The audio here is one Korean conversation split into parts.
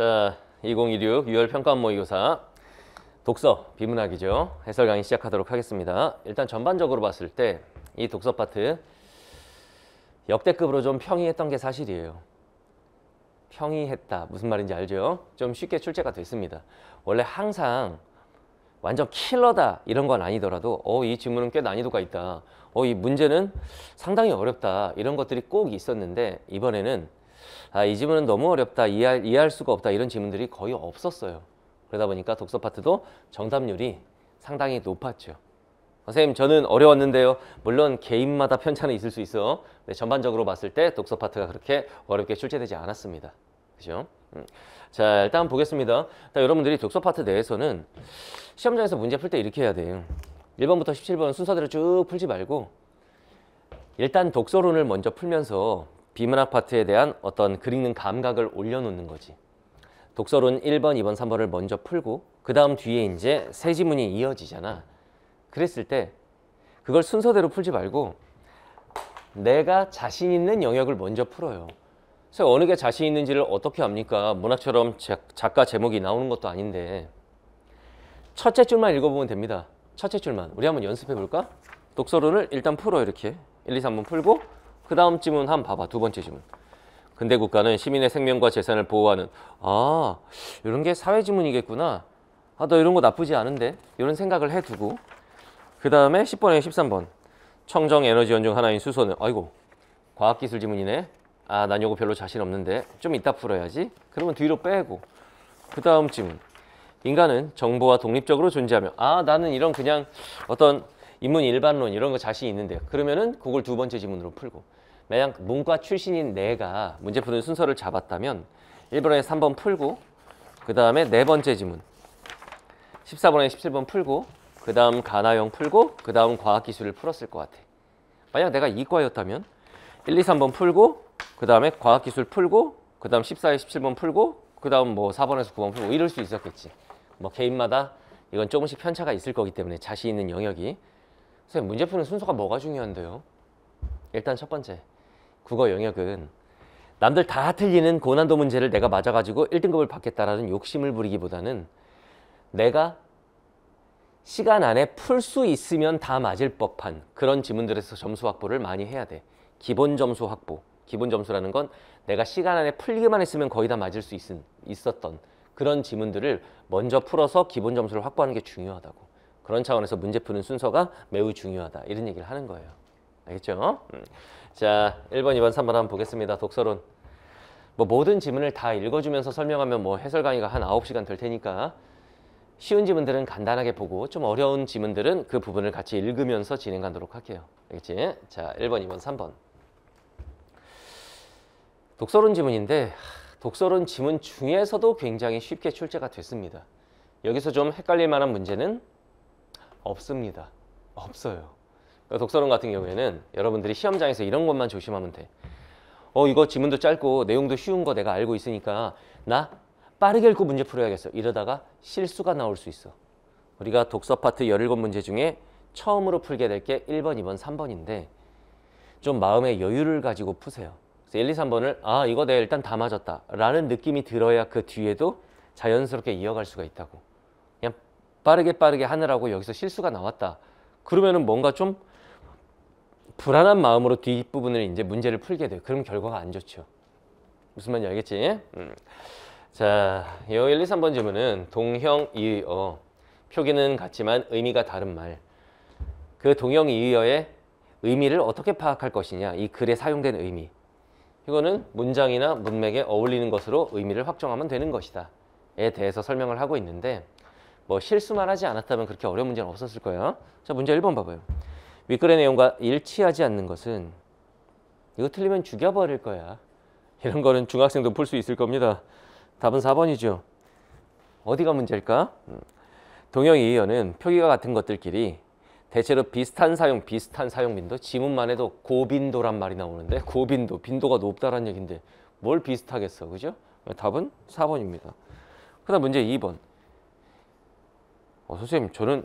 자, 2016 6월 평가원 모의고사 독서 비문학이죠. 해설 강의 시작하도록 하겠습니다. 일단 전반적으로 봤을 때 이 독서 파트 역대급으로 좀 평이했던 게 사실이에요. 평이했다. 무슨 말인지 알죠? 좀 쉽게 출제가 됐습니다. 원래 항상 완전 킬러다 이런 건 아니더라도 이 지문은 꽤 난이도가 있다. 이 문제는 상당히 어렵다. 이런 것들이 꼭 있었는데 이번에는 이 지문은 너무 어렵다. 이해할 수가 없다. 이런 지문들이 거의 없었어요. 그러다 보니까 독서 파트도 정답률이 상당히 높았죠. 선생님 저는 어려웠는데요. 물론 개인마다 편차는 있을 수 있어. 근데 전반적으로 봤을 때 독서 파트가 그렇게 어렵게 출제되지 않았습니다. 그죠? 자, 일단 보겠습니다. 여러분들이 독서 파트 내에서는 시험장에서 문제 풀 때 이렇게 해야 돼요. 1번부터 17번 순서대로 쭉 풀지 말고 일단 독서론을 먼저 풀면서 비문학 파트에 대한 어떤 글 읽는 감각을 올려놓는 거지. 독서론 1번, 2번, 3번을 먼저 풀고 그 다음 뒤에 이제 세 지문이 이어지잖아. 그랬을 때 그걸 순서대로 풀지 말고 내가 자신 있는 영역을 먼저 풀어요. 그래서 어느 게 자신 있는지를 어떻게 압니까? 문학처럼 작가 제목이 나오는 것도 아닌데 첫째 줄만 읽어보면 됩니다. 첫째 줄만. 우리 한번 연습해 볼까? 독서론을 일단 풀어 이렇게 1, 2, 3번 풀고 그 다음 지문 한번 봐봐. 두 번째 지문. 근대 국가는 시민의 생명과 재산을 보호하는 이런 게 사회 지문이겠구나. 너 이런 거 나쁘지 않은데? 이런 생각을 해두고 그 다음에 10번에 13번 청정 에너지 원 중 하나인 수소는 아이고 과학기술 지문이네. 난 이거 별로 자신 없는데 좀 이따 풀어야지. 그러면 뒤로 빼고 그 다음 지문 인간은 정보와 독립적으로 존재하며 나는 이런 그냥 어떤 인문 일반론 이런 거 자신 있는데 그러면은 그걸 두 번째 지문으로 풀고 만약 문과 출신인 내가 문제 푸는 순서를 잡았다면 1번에 3번 풀고 그 다음에 네 번째 지문 14번에 17번 풀고 그 다음 가나형 풀고 그 다음 과학기술을 풀었을 것 같아. 만약 내가 이과였다면 1, 2, 3번 풀고 그 다음에 과학기술 풀고 그 다음 14에 17번 풀고 그 다음 뭐 4번에서 9번 풀고 이럴 수 있었겠지. 뭐 개인마다 이건 조금씩 편차가 있을 거기 때문에 자신 있는 영역이. 선생님 문제 푸는 순서가 뭐가 중요한데요? 일단 첫 번째 국어 영역은 남들 다 틀리는 고난도 문제를 내가 맞아가지고 1등급을 받겠다라는 욕심을 부리기보다는 내가 시간 안에 풀 수 있으면 다 맞을 법한 그런 지문들에서 점수 확보를 많이 해야 돼. 기본 점수 확보. 기본 점수라는 건 내가 시간 안에 풀기만 했으면 거의 다 맞을 수 있었던 그런 지문들을 먼저 풀어서 기본 점수를 확보하는 게 중요하다고. 그런 차원에서 문제 푸는 순서가 매우 중요하다. 이런 얘기를 하는 거예요. 알겠죠? 자, 1번, 2번, 3번 한번 보겠습니다. 독서론. 모든 지문을 다 읽어주면서 설명하면 해설 강의가 한 9시간 될 테니까 쉬운 지문들은 간단하게 보고 좀 어려운 지문들은 그 부분을 같이 읽으면서 진행하도록 할게요. 알겠지? 자, 1번, 2번, 3번. 독서론 지문인데 독서론 지문 중에서도 굉장히 쉽게 출제가 됐습니다. 여기서 좀 헷갈릴 만한 문제는 없습니다. 없어요. 독서론 같은 경우에는 여러분들이 시험장에서 이런 것만 조심하면 돼. 이거 지문도 짧고 내용도 쉬운 거 내가 알고 있으니까 나 빠르게 읽고 문제 풀어야겠어. 이러다가 실수가 나올 수 있어. 우리가 독서 파트 17문제 중에 처음으로 풀게 될 게 1번, 2번, 3번인데 좀 마음의 여유를 가지고 푸세요. 그래서 1, 2, 3번을 이거 내가 일단 다 맞았다 라는 느낌이 들어야 그 뒤에도 자연스럽게 이어갈 수가 있다고. 그냥 빠르게 하느라고 여기서 실수가 나왔다. 그러면은 뭔가 좀 불안한 마음으로 뒷부분을 이제 문제를 풀게 돼요. 그럼 결과가 안 좋죠. 무슨 말인지 알겠지? 자, 이 1, 2, 3번 질문은 동형이의어. 표기는 같지만 의미가 다른 말. 그 동형이의어의 의미를 어떻게 파악할 것이냐. 이 글에 사용된 의미. 이거는 문장이나 문맥에 어울리는 것으로 의미를 확정하면 되는 것이다. 에 대해서 설명을 하고 있는데 실수만 하지 않았다면 그렇게 어려운 문제는 없었을 거야. 자, 문제 1번 봐봐요. 윗글의 내용과 일치하지 않는 것은 이거 틀리면 죽여버릴 거야. 이런 거는 중학생도 풀 수 있을 겁니다. 답은 4번이죠. 어디가 문제일까? 동형이의어는 표기가 같은 것들끼리 대체로 비슷한 사용 빈도. 지문만 해도 고빈도란 말이 나오는데 고빈도, 빈도가 높다란 얘기인데 뭘 비슷하겠어. 그죠? 답은 4번입니다. 그 다음 문제 2번. 선생님 저는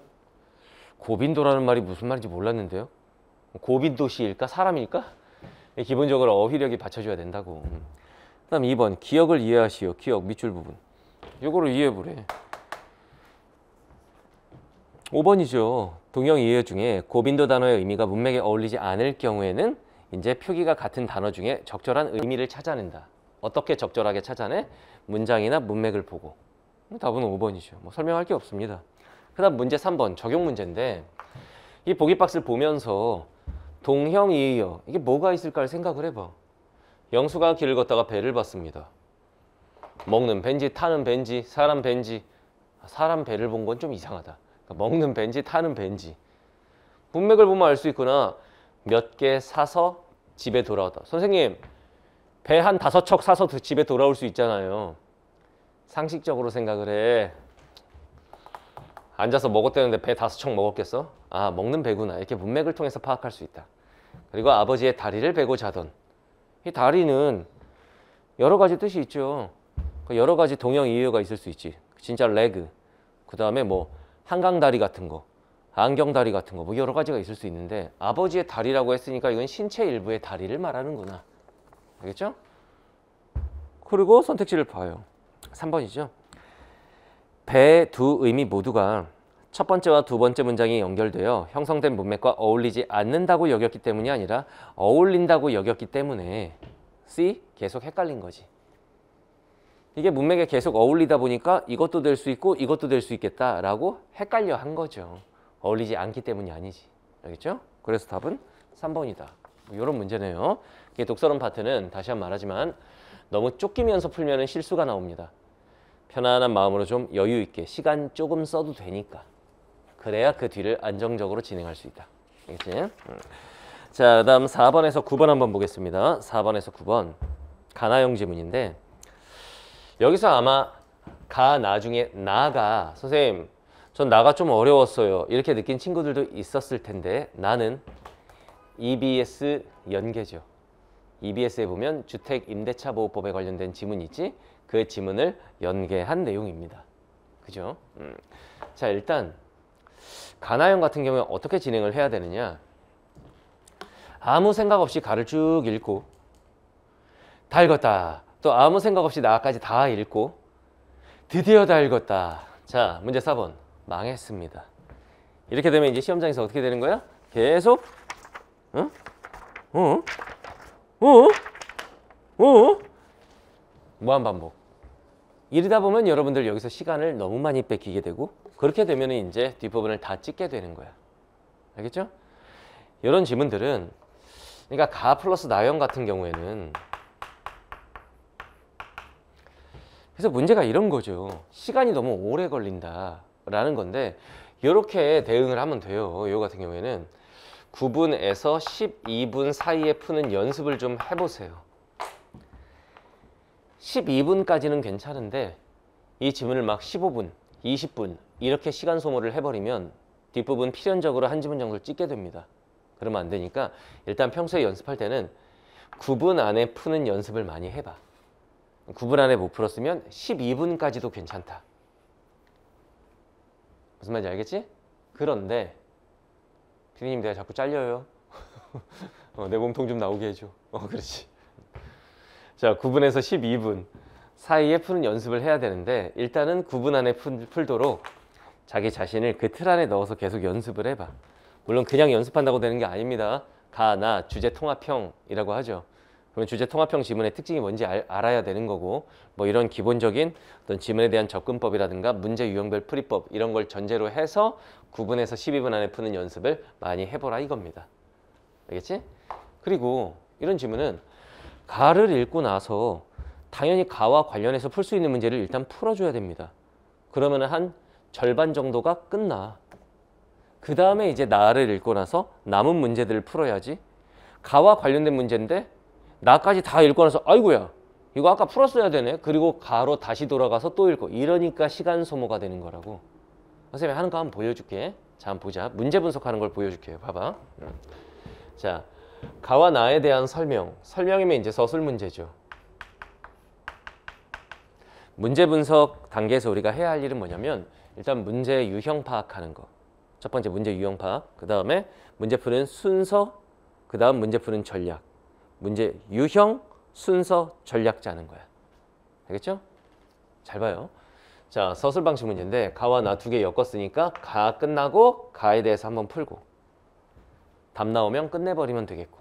고빈도라는 말이 무슨 말인지 몰랐는데요. 고빈도시일까? 사람일까? 기본적으로 어휘력이 받쳐줘야 된다고. 그 다음 2번 기억을 이해하시오. 기억 밑줄 부분. 요거를 이해해보래. 5번이죠. 동형 이해 중에 고빈도 단어의 의미가 문맥에 어울리지 않을 경우에는 이제 표기가 같은 단어 중에 적절한 의미를 찾아낸다. 어떻게 적절하게 찾아내? 문장이나 문맥을 보고. 답은 5번이죠. 뭐 설명할 게 없습니다. 그 다음 문제 3번 적용 문제인데 이 보기 박스를 보면서 동형 이의어 이게 뭐가 있을까를 생각을 해봐. 영수가 길을 걷다가 배를 봤습니다. 먹는 벤지, 타는 벤지, 사람 벤지. 사람 배를 본 건 좀 이상하다. 그러니까 먹는 벤지, 타는 벤지. 문맥을 보면 알 수 있구나. 몇 개 사서 집에 돌아왔다. 선생님, 배 한 5척 사서 집에 돌아올 수 있잖아요. 상식적으로 생각을 해. 앉아서 먹었다는데 배 5척 먹었겠어? 아, 먹는 배구나. 이렇게 문맥을 통해서 파악할 수 있다. 그리고 아버지의 다리를 베고 자던. 이 다리는 여러 가지 뜻이 있죠. 여러 가지 동형 이유가 있을 수 있지. 진짜 레그. 그 다음에 뭐 한강다리 같은 거, 안경다리 같은 거, 뭐 여러 가지가 있을 수 있는데 아버지의 다리라고 했으니까 이건 신체 일부의 다리를 말하는구나. 알겠죠? 그리고 선택지를 봐요. 3번이죠. 배 두 의미 모두가 첫 번째와 두 번째 문장이 연결되어 형성된 문맥과 어울리지 않는다고 여겼기 때문이 아니라 어울린다고 여겼기 때문에 C? 계속 헷갈린 거지. 이게 문맥에 계속 어울리다 보니까 이것도 될 수 있고 이것도 될 수 있겠다라고 헷갈려 한 거죠. 어울리지 않기 때문이 아니지. 알겠죠? 그래서 답은 3번이다. 이런 문제네요. 이게 독서론 파트는 다시 한번 말하지만 너무 쫓기면서 풀면 실수가 나옵니다. 편안한 마음으로 좀 여유 있게 시간 조금 써도 되니까. 그래야 그 뒤를 안정적으로 진행할 수 있다. 알겠지? 자, 그다음 4번에서 9번 한번 보겠습니다. 4번에서 9번 가나형 지문인데 여기서 아마 가 나중에 나가 선생님 전 나가 좀 어려웠어요 이렇게 느낀 친구들도 있었을 텐데 나는 EBS 연계죠. EBS에 보면 주택임대차보호법에 관련된 지문이 있지. 그 지문을 연계한 내용입니다. 그죠? 자, 일단 가나형 같은 경우에 어떻게 진행을 해야 되느냐. 아무 생각 없이 가를 쭉 읽고 다 읽었다. 또 아무 생각 없이 나까지 다 읽고 드디어 다 읽었다. 자, 문제 4번 망했습니다. 이렇게 되면 이제 시험장에서 어떻게 되는 거야? 계속 무한반복. 이러다 보면 여러분들 여기서 시간을 너무 많이 뺏기게 되고 그렇게 되면 이제 뒷부분을 다 찍게 되는 거야. 알겠죠? 이런 지문들은 그러니까 가 플러스 나형 같은 경우에는 그래서 문제가 이런 거죠. 시간이 너무 오래 걸린다라는 건데 이렇게 대응을 하면 돼요. 이거 같은 경우에는 9분에서 12분 사이에 푸는 연습을 좀 해보세요. 12분까지는 괜찮은데 이 지문을 막 15분, 20분 이렇게 시간 소모를 해버리면 뒷부분 필연적으로 한 지문 정도를 찍게 됩니다. 그러면 안 되니까 일단 평소에 연습할 때는 9분 안에 푸는 연습을 많이 해봐. 9분 안에 못 풀었으면 12분까지도 괜찮다. 무슨 말인지 알겠지? 그런데 피디님 내가 자꾸 잘려요. 내 몸통 좀 나오게 해줘. 그렇지. 자, 9분에서 12분 사이에 푸는 연습을 해야 되는데 일단은 9분 안에 풀도록 자기 자신을 그 틀 안에 넣어서 계속 연습을 해봐. 물론 그냥 연습한다고 되는 게 아닙니다. 가, 나, 주제 통합형이라고 하죠. 그러면 주제 통합형 지문의 특징이 뭔지 알아야 되는 거고 뭐 이런 기본적인 어떤 지문에 대한 접근법이라든가 문제 유형별 풀이법 이런 걸 전제로 해서 9분에서 12분 안에 푸는 연습을 많이 해보라 이겁니다. 알겠지? 그리고 이런 지문은 가를 읽고 나서 당연히 가와 관련해서 풀 수 있는 문제를 일단 풀어줘야 됩니다. 그러면 한 절반 정도가 끝나. 그 다음에 이제 나를 읽고 나서 남은 문제들을 풀어야지. 가와 관련된 문제인데 나까지 다 읽고 나서 아이고야 이거 아까 풀었어야 되네. 그리고 가로 다시 돌아가서 또 읽고 이러니까 시간 소모가 되는 거라고. 선생님이 하는 거 한번 보여줄게. 자, 한번 보자. 문제 분석하는 걸 보여줄게요. 봐봐. 자, 가와 나에 대한 설명이면 이제 서술 문제죠. 문제 분석 단계에서 우리가 해야 할 일은 뭐냐면 일단 문제 유형 파악하는 거. 첫 번째 문제 유형 파악, 그 다음에 문제 푸는 순서, 그 다음 문제 푸는 전략. 문제 유형, 순서, 전략 짜는 거야. 알겠죠? 잘 봐요. 자, 서술 방식 문제인데 가와 나 두 개 엮었으니까 가 끝나고 가에 대해서 한번 풀고 답 나오면 끝내버리면 되겠고.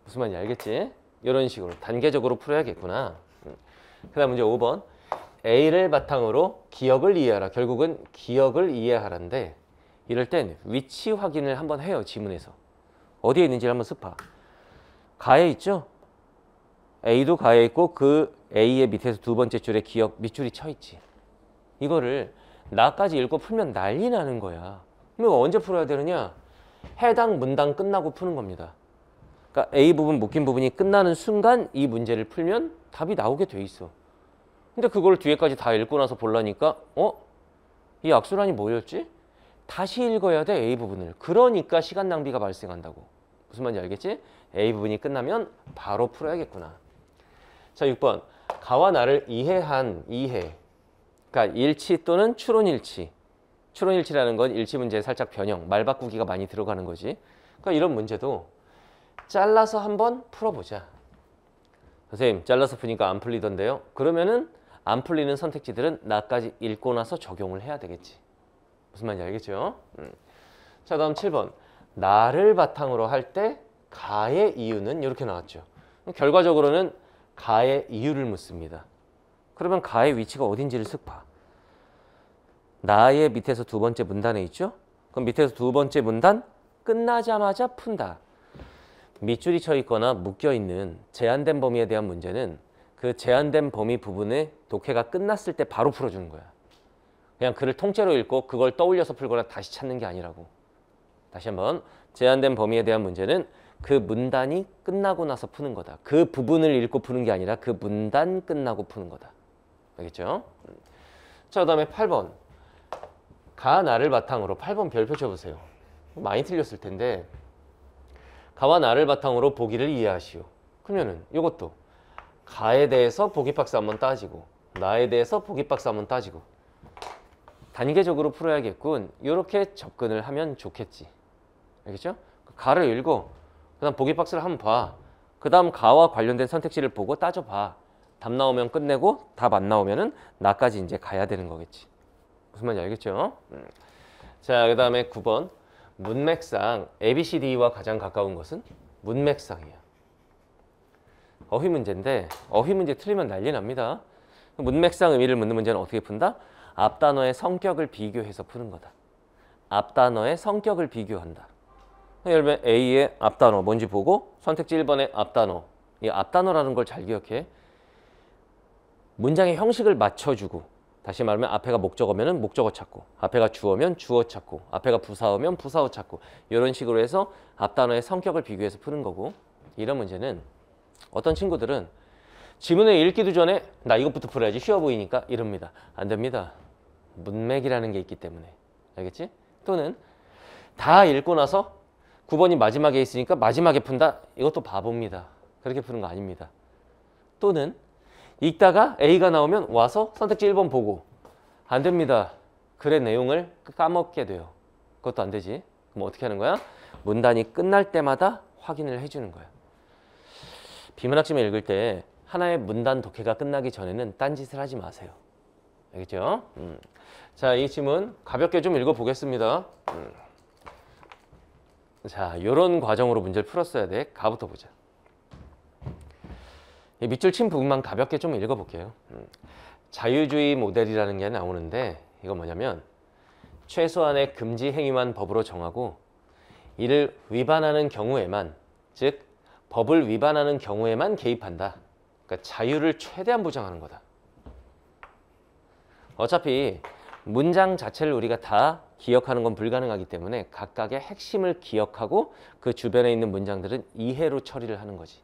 무슨 말인지 알겠지? 이런 식으로 단계적으로 풀어야겠구나. 그 다음 문제 5번. A를 바탕으로 기억을 이해하라. 결국은 기억을 이해하라인데 이럴 땐 위치 확인을 한번 해요. 지문에서. 어디에 있는지를 한번 습파. 가에 있죠? A도 가에 있고 그 A의 밑에서 두 번째 줄에 기억 밑줄이 쳐 있지. 이거를 나까지 읽고 풀면 난리 나는 거야. 그럼 언제 풀어야 되느냐? 해당 문단 끝나고 푸는 겁니다. 그러니까 A 부분 묶인 부분이 끝나는 순간 이 문제를 풀면 답이 나오게 돼 있어. 근데 그걸 뒤에까지 다 읽고 나서 보려니까 이 악수란이 뭐였지? 다시 읽어야 돼, A 부분을. 그러니까 시간 낭비가 발생한다고. 무슨 말인지 알겠지? A 부분이 끝나면 바로 풀어야겠구나. 자, 6번. 가와 나를 이해한 이해. 그러니까 일치 또는 추론일치. 추론일치라는 건 일치 문제에 살짝 변형, 말 바꾸기가 많이 들어가는 거지. 그러니까 이런 문제도 잘라서 한번 풀어보자. 선생님, 잘라서 푸니까 안 풀리던데요? 그러면은 안 풀리는 선택지들은 나까지 읽고 나서 적용을 해야 되겠지. 무슨 말인지 알겠죠? 자, 다음 7번. 나를 바탕으로 할 때 가의 이유는 이렇게 나왔죠. 결과적으로는 가의 이유를 묻습니다. 그러면 가의 위치가 어딘지를 쓱 봐. 나의 밑에서 두 번째 문단에 있죠? 그럼 밑에서 두 번째 문단 끝나자마자 푼다. 밑줄이 쳐 있거나 묶여 있는 제한된 범위에 대한 문제는 그 제한된 범위 부분의 독해가 끝났을 때 바로 풀어주는 거야. 그냥 글을 통째로 읽고 그걸 떠올려서 풀거나 다시 찾는 게 아니라고. 다시 한번. 제한된 범위에 대한 문제는 그 문단이 끝나고 나서 푸는 거다. 그 부분을 읽고 푸는 게 아니라 그 문단 끝나고 푸는 거다. 알겠죠? 자, 그 다음에 8번. 가, 나를 바탕으로 8번 별표 쳐보세요. 많이 틀렸을 텐데 가와 나를 바탕으로 보기를 이해하시오. 그러면은 이것도 가에 대해서 보기 박스 한번 따지고 나에 대해서 보기 박스 한번 따지고 단계적으로 풀어야겠군. 이렇게 접근을 하면 좋겠지. 알겠죠? 가를 읽어. 그 다음 보기 박스를 한번 봐. 그 다음 가와 관련된 선택지를 보고 따져봐. 답 나오면 끝내고 답 안 나오면은 나까지 이제 가야 되는 거겠지. 무슨 말인지 알겠죠? 자, 그 다음에 9번. 문맥상 ABCD와 가장 가까운 것은 문맥상이야. 어휘 문제인데 어휘 문제 틀리면 난리 납니다. 문맥상 의미를 묻는 문제는 어떻게 푼다? 앞 단어의 성격을 비교해서 푸는 거다. 앞 단어의 성격을 비교한다. 예를 들면 A의 앞 단어 뭔지 보고 선택지 1번의 앞 단어. 이 앞 단어라는 걸 잘 기억해. 문장의 형식을 맞춰주고 다시 말하면 앞에가 목적어면 목적어 찾고 앞에가 주어면 주어 찾고 앞에가 부사어면 부사어 찾고 이런 식으로 해서 앞 단어의 성격을 비교해서 푸는 거고 이런 문제는 어떤 친구들은 지문을 읽기도 전에 나 이것부터 풀어야지 쉬워 보이니까 이럽니다. 안 됩니다. 문맥이라는 게 있기 때문에. 알겠지? 또는 다 읽고 나서 9번이 마지막에 있으니까 마지막에 푼다. 이것도 바보입니다. 그렇게 푸는 거 아닙니다. 또는 읽다가 A가 나오면 와서 선택지 1번 보고 안 됩니다. 글의 내용을 까먹게 돼요. 그것도 안 되지. 그럼 어떻게 하는 거야? 문단이 끝날 때마다 확인을 해주는 거야. 비문학지문 읽을 때 하나의 문단 독해가 끝나기 전에는 딴짓을 하지 마세요. 알겠죠? 자, 이 지문 가볍게 좀 읽어보겠습니다. 자, 이런 과정으로 문제를 풀었어야 돼. 가부터 보자. 이 밑줄 친 부분만 가볍게 좀 읽어볼게요. 자유주의 모델이라는 게 나오는데 이건 뭐냐면 최소한의 금지 행위만 법으로 정하고 이를 위반하는 경우에만, 즉 법을 위반하는 경우에만 개입한다. 그러니까 자유를 최대한 보장하는 거다. 어차피 문장 자체를 우리가 다 기억하는 건 불가능하기 때문에 각각의 핵심을 기억하고 그 주변에 있는 문장들은 이해로 처리를 하는 거지.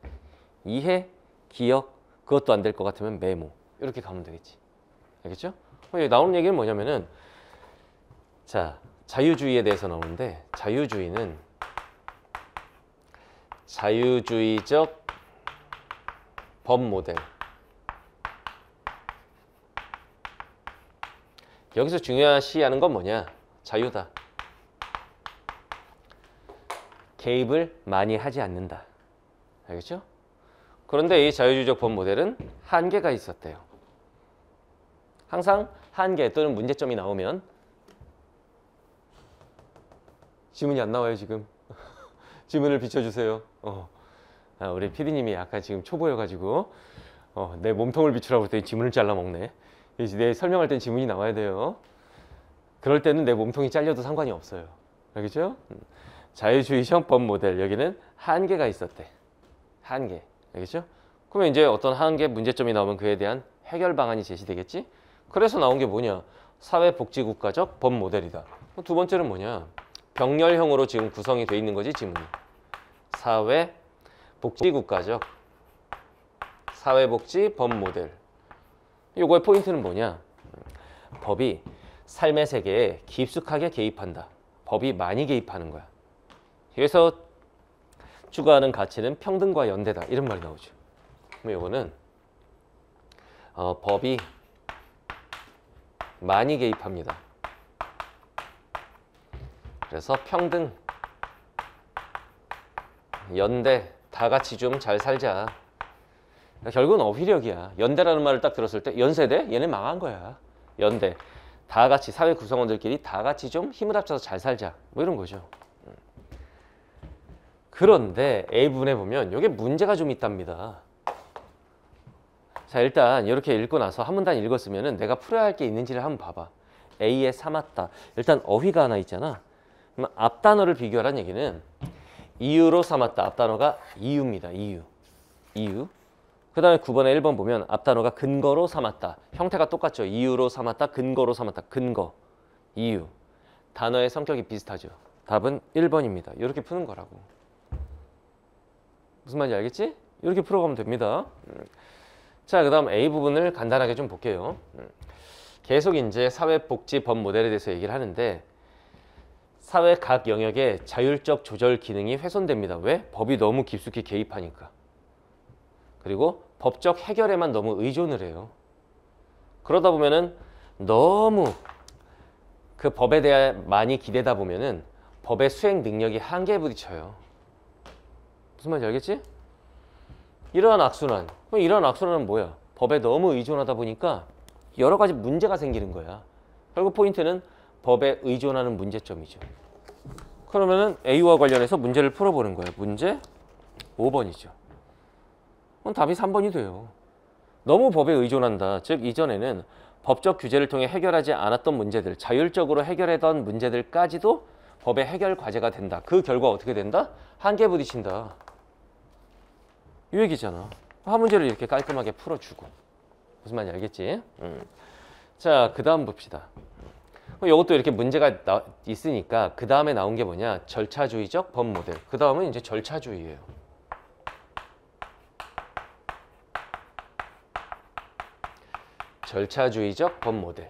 이해, 기억, 그것도 안 될 것 같으면 메모. 이렇게 가면 되겠지. 알겠죠? 여기 나오는 얘기는 뭐냐면은 자, 자유주의에 대해서 나오는데 자유주의는 자유주의적 법 모델. 여기서 중요시하는 건 뭐냐? 자유다. 개입을 많이 하지 않는다. 알겠죠? 그런데 이 자유주의적 법 모델은 한계가 있었대요. 항상 한계 또는 문제점이 나오면 지문이 안 나와요 지금. 지문을 비춰주세요. 우리 PD님이 약간 지금 초보여가지고 내 몸통을 비추라고 했더니 지문을 잘라 먹네. 내 설명할 땐 지문이 나와야 돼요. 그럴 때는 내 몸통이 잘려도 상관이 없어요. 알겠죠? 자유주의적 법 모델, 여기는 한계가 있었대. 한계. 알겠죠? 그러면 이제 어떤 한계 문제점이 나오면 그에 대한 해결 방안이 제시되겠지? 그래서 나온 게 뭐냐? 사회복지국가적 법 모델이다. 두 번째는 뭐냐? 병렬형으로 지금 구성이 돼 있는 거지, 지문이. 사회복지국가적 사회복지 법 모델. 요거의 포인트는 뭐냐? 법이 삶의 세계에 깊숙하게 개입한다. 법이 많이 개입하는 거야. 여기서 추구하는 가치는 평등과 연대다. 이런 말이 나오죠. 그럼 요거는 법이 많이 개입합니다. 그래서 평등, 연대, 다 같이 좀 잘 살자. 그러니까 결국은 어휘력이야. 연대라는 말을 딱 들었을 때 연세대? 얘네 망한 거야. 연대, 다 같이 사회 구성원들끼리 다 같이 좀 힘을 합쳐서 잘 살자. 뭐 이런 거죠. 그런데 A부분에 보면 이게 문제가 좀 있답니다. 자, 일단 이렇게 읽고 나서 한 문단 읽었으면 내가 풀어야 할 게 있는지를 한번 봐봐. A에 삼았다. 일단 어휘가 하나 있잖아. 그럼 앞 단어를 비교하라는 얘기는 이유로 삼았다. 앞 단어가 이유입니다. 이유. 그 다음에 9번에 1번 보면 앞 단어가 근거로 삼았다. 형태가 똑같죠. 이유로 삼았다. 근거로 삼았다. 근거, 이유. 단어의 성격이 비슷하죠. 답은 1번입니다. 이렇게 푸는 거라고. 무슨 말인지 알겠지? 이렇게 풀어가면 됩니다. 자, 그 다음 A 부분을 간단하게 좀 볼게요. 계속 이제 사회복지법 모델에 대해서 얘기를 하는데 사회 각 영역의 자율적 조절 기능이 훼손됩니다. 왜? 법이 너무 깊숙이 개입하니까. 그리고 법적 해결에만 너무 의존을 해요. 그러다 보면은 너무 그 법에 대해 많이 기대다 보면은 법의 수행 능력이 한계에 부딪혀요. 무슨 말인지 알겠지? 이러한 악순환. 이러한 악순환은 뭐야? 법에 너무 의존하다 보니까 여러 가지 문제가 생기는 거야. 결국 포인트는 법에 의존하는 문제점이죠. 그러면은 A와 관련해서 문제를 풀어보는 거예요. 문제 5번이죠. 그럼 답이 3번이 돼요. 너무 법에 의존한다. 즉 이전에는 법적 규제를 통해 해결하지 않았던 문제들, 자율적으로 해결하던 문제들까지도 법의 해결 과제가 된다. 그 결과 어떻게 된다? 한계 부딪힌다. 이 얘기잖아. 한 문제를 이렇게 깔끔하게 풀어주고. 무슨 말인지 알겠지? 자, 그 다음 봅시다. 이것도 이렇게 문제가 있으니까 그 다음에 나온 게 뭐냐? 절차주의적 법 모델. 그 다음은 이제 절차주의예요. 절차주의적 법 모델.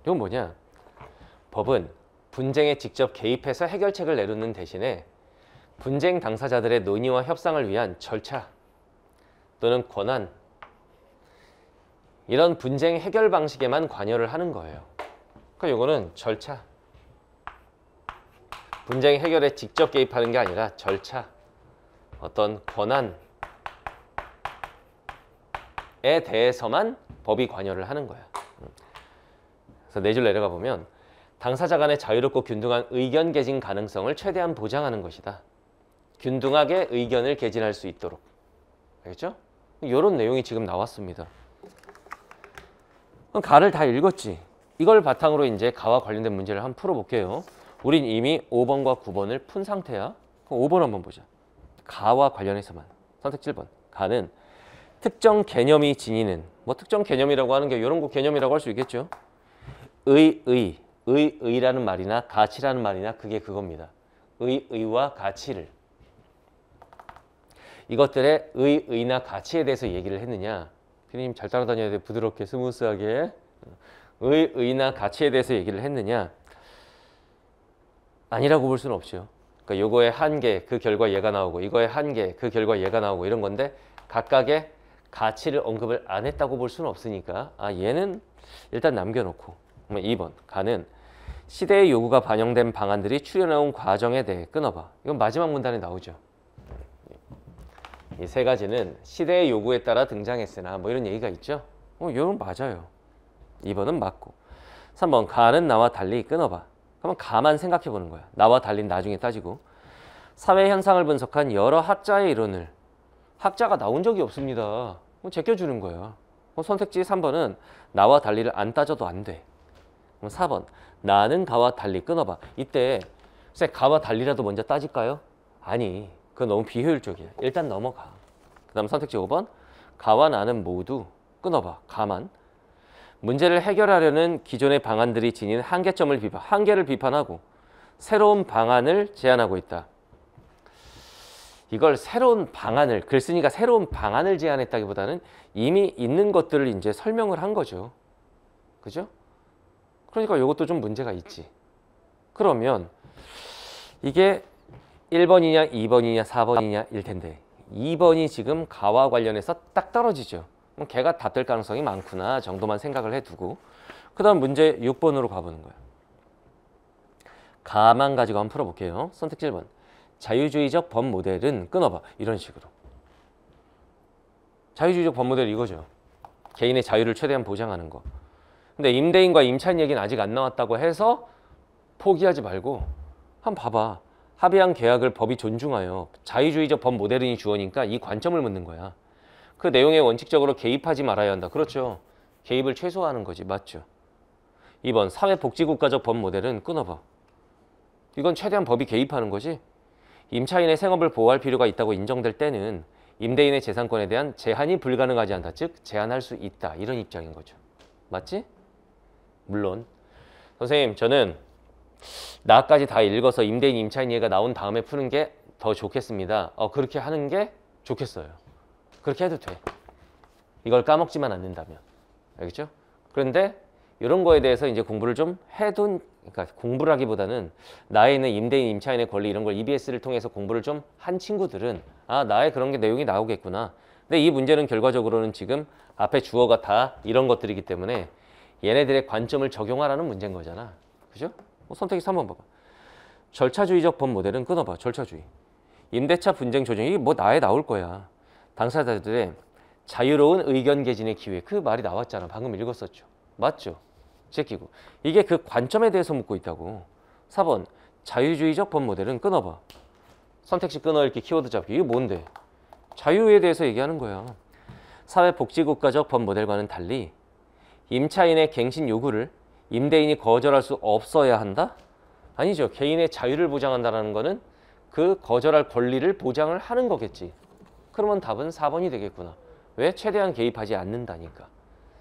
이건 뭐냐? 법은 분쟁에 직접 개입해서 해결책을 내놓는 대신에 분쟁 당사자들의 논의와 협상을 위한 절차 또는 권한, 이런 분쟁 해결 방식에만 관여를 하는 거예요. 그러니까 이거는 절차. 분쟁 해결에 직접 개입하는 게 아니라 절차, 어떤 권한에 대해서만 법이 관여를 하는 거야. 그래서 네 줄 내려가 보면 당사자 간의 자유롭고 균등한 의견 개진 가능성을 최대한 보장하는 것이다. 균등하게 의견을 개진할 수 있도록. 알겠죠? 이런 내용이 지금 나왔습니다. 그럼 가를 다 읽었지? 이걸 바탕으로 이제 가와 관련된 문제를 한번 풀어볼게요. 우린 이미 5번과 9번을 푼 상태야. 그럼 5번 한번 보자. 가와 관련해서만. 선택 7번. 가는 특정 개념이 지니는, 뭐 특정 개념이라고 하는 게 이런 거 개념이라고 할 수 있겠죠. 의라는 말이나 가치라는 말이나 그게 그겁니다. 의와 가치를. 이것들의 의나 가치에 대해서 얘기를 했느냐. 피디님 잘 따라다녀야 돼. 부드럽게 스무스하게. 의나 가치에 대해서 얘기를 했느냐. 아니라고 볼 수는 없죠. 그러니까 요거의 한계, 그 결과 얘가 나오고 이거의 한계, 그 결과 얘가 나오고 이런 건데 각각의 가치를 언급을 안 했다고 볼 수는 없으니까 얘는 일단 남겨놓고. 그러면 2번. 가는 시대의 요구가 반영된 방안들이 출현해온 과정에 대해 끊어봐. 이건 마지막 문단에 나오죠. 이 세 가지는 시대의 요구에 따라 등장했으나 뭐 이런 얘기가 있죠. 이건 맞아요. 2번은 맞고. 3번 가는 나와 달리 끊어봐. 그러면 가만 생각해 보는 거야. 나와 달리 나중에 따지고. 사회 현상을 분석한 여러 학자의 이론을. 학자가 나온 적이 없습니다. 제껴주는 거예요. 선택지 3번은 나와 달리를 안 따져도 안 돼. 그럼 4번 나는 가와 달리 끊어봐. 이때 쎄 가와 달리라도 먼저 따질까요? 아니, 그건 너무 비효율적이야. 일단 넘어가. 그 다음 선택지 5번 가와 나는 모두 끊어봐. 가만. 문제를 해결하려는 기존의 방안들이 지닌 한계를 비판하고 새로운 방안을 제안하고 있다. 이걸 새로운 방안을, 글쓴이가 새로운 방안을 제안했다기보다는 이미 있는 것들을 이제 설명을 한 거죠. 그죠? 그러니까 이것도 좀 문제가 있지. 그러면 이게 1번이냐 2번이냐 4번이냐 일 텐데 2번이 지금 가와 관련해서 딱 떨어지죠. 그럼 걔가 답될 가능성이 많구나 정도만 생각을 해두고 그 다음 문제 6번으로 가보는 거예요. 가만 가지고 한번 풀어볼게요. 선택지 1번 자유주의적 법 모델은 끊어봐. 이런 식으로. 자유주의적 법 모델 이거죠. 개인의 자유를 최대한 보장하는 거. 근데 임대인과 임차인 얘기는 아직 안 나왔다고 해서 포기하지 말고 한번 봐봐. 합의한 계약을 법이 존중하여 자유주의적 법 모델이 주어니까 이 관점을 묻는 거야. 그 내용에 원칙적으로 개입하지 말아야 한다. 그렇죠. 개입을 최소화하는 거지. 맞죠. 2번 사회복지국가적 법 모델은 끊어봐. 이건 최대한 법이 개입하는 거지. 임차인의 생업을 보호할 필요가 있다고 인정될 때는 임대인의 재산권에 대한 제한이 불가능하지 않다. 즉 제한할 수 있다. 이런 입장인 거죠. 맞지? 물론 선생님 저는 나까지 다 읽어서 임대인 임차인 얘기가 나온 다음에 푸는 게 더 좋겠습니다. 그렇게 하는 게 좋겠어요. 그렇게 해도 돼. 이걸 까먹지만 않는다면. 알겠죠? 그런데 이런 거에 대해서 이제 공부를 좀 그러니까 공부라기보다는 나에 있는 임대인, 임차인의 권리 이런 걸 EBS를 통해서 공부를 좀 한 친구들은 나의 그런 게 내용이 나오겠구나. 근데 이 문제는 결과적으로는 지금 앞에 주어가 다 이런 것들이기 때문에 얘네들의 관점을 적용하라는 문제인 거잖아. 그죠? 선택지 3번 봐봐. 절차주의적 법 모델은 끊어봐. 절차주의. 임대차 분쟁 조정이 뭐 나에 나올 거야. 당사자들의 자유로운 의견 개진의 기회. 그 말이 나왔잖아. 방금 읽었었죠. 맞죠? 제끼고. 이게 그 관점에 대해서 묻고 있다고. 4번 자유주의적 법 모델은 끊어봐. 선택지 끊어 읽기 키워드 잡기. 이게 뭔데? 자유에 대해서 얘기하는 거야. 사회복지국가적 법 모델과는 달리 임차인의 갱신 요구를 임대인이 거절할 수 없어야 한다? 아니죠. 개인의 자유를 보장한다는 거는 그 거절할 권리를 보장을 하는 거겠지. 그러면 답은 4번이 되겠구나. 왜? 최대한 개입하지 않는다니까.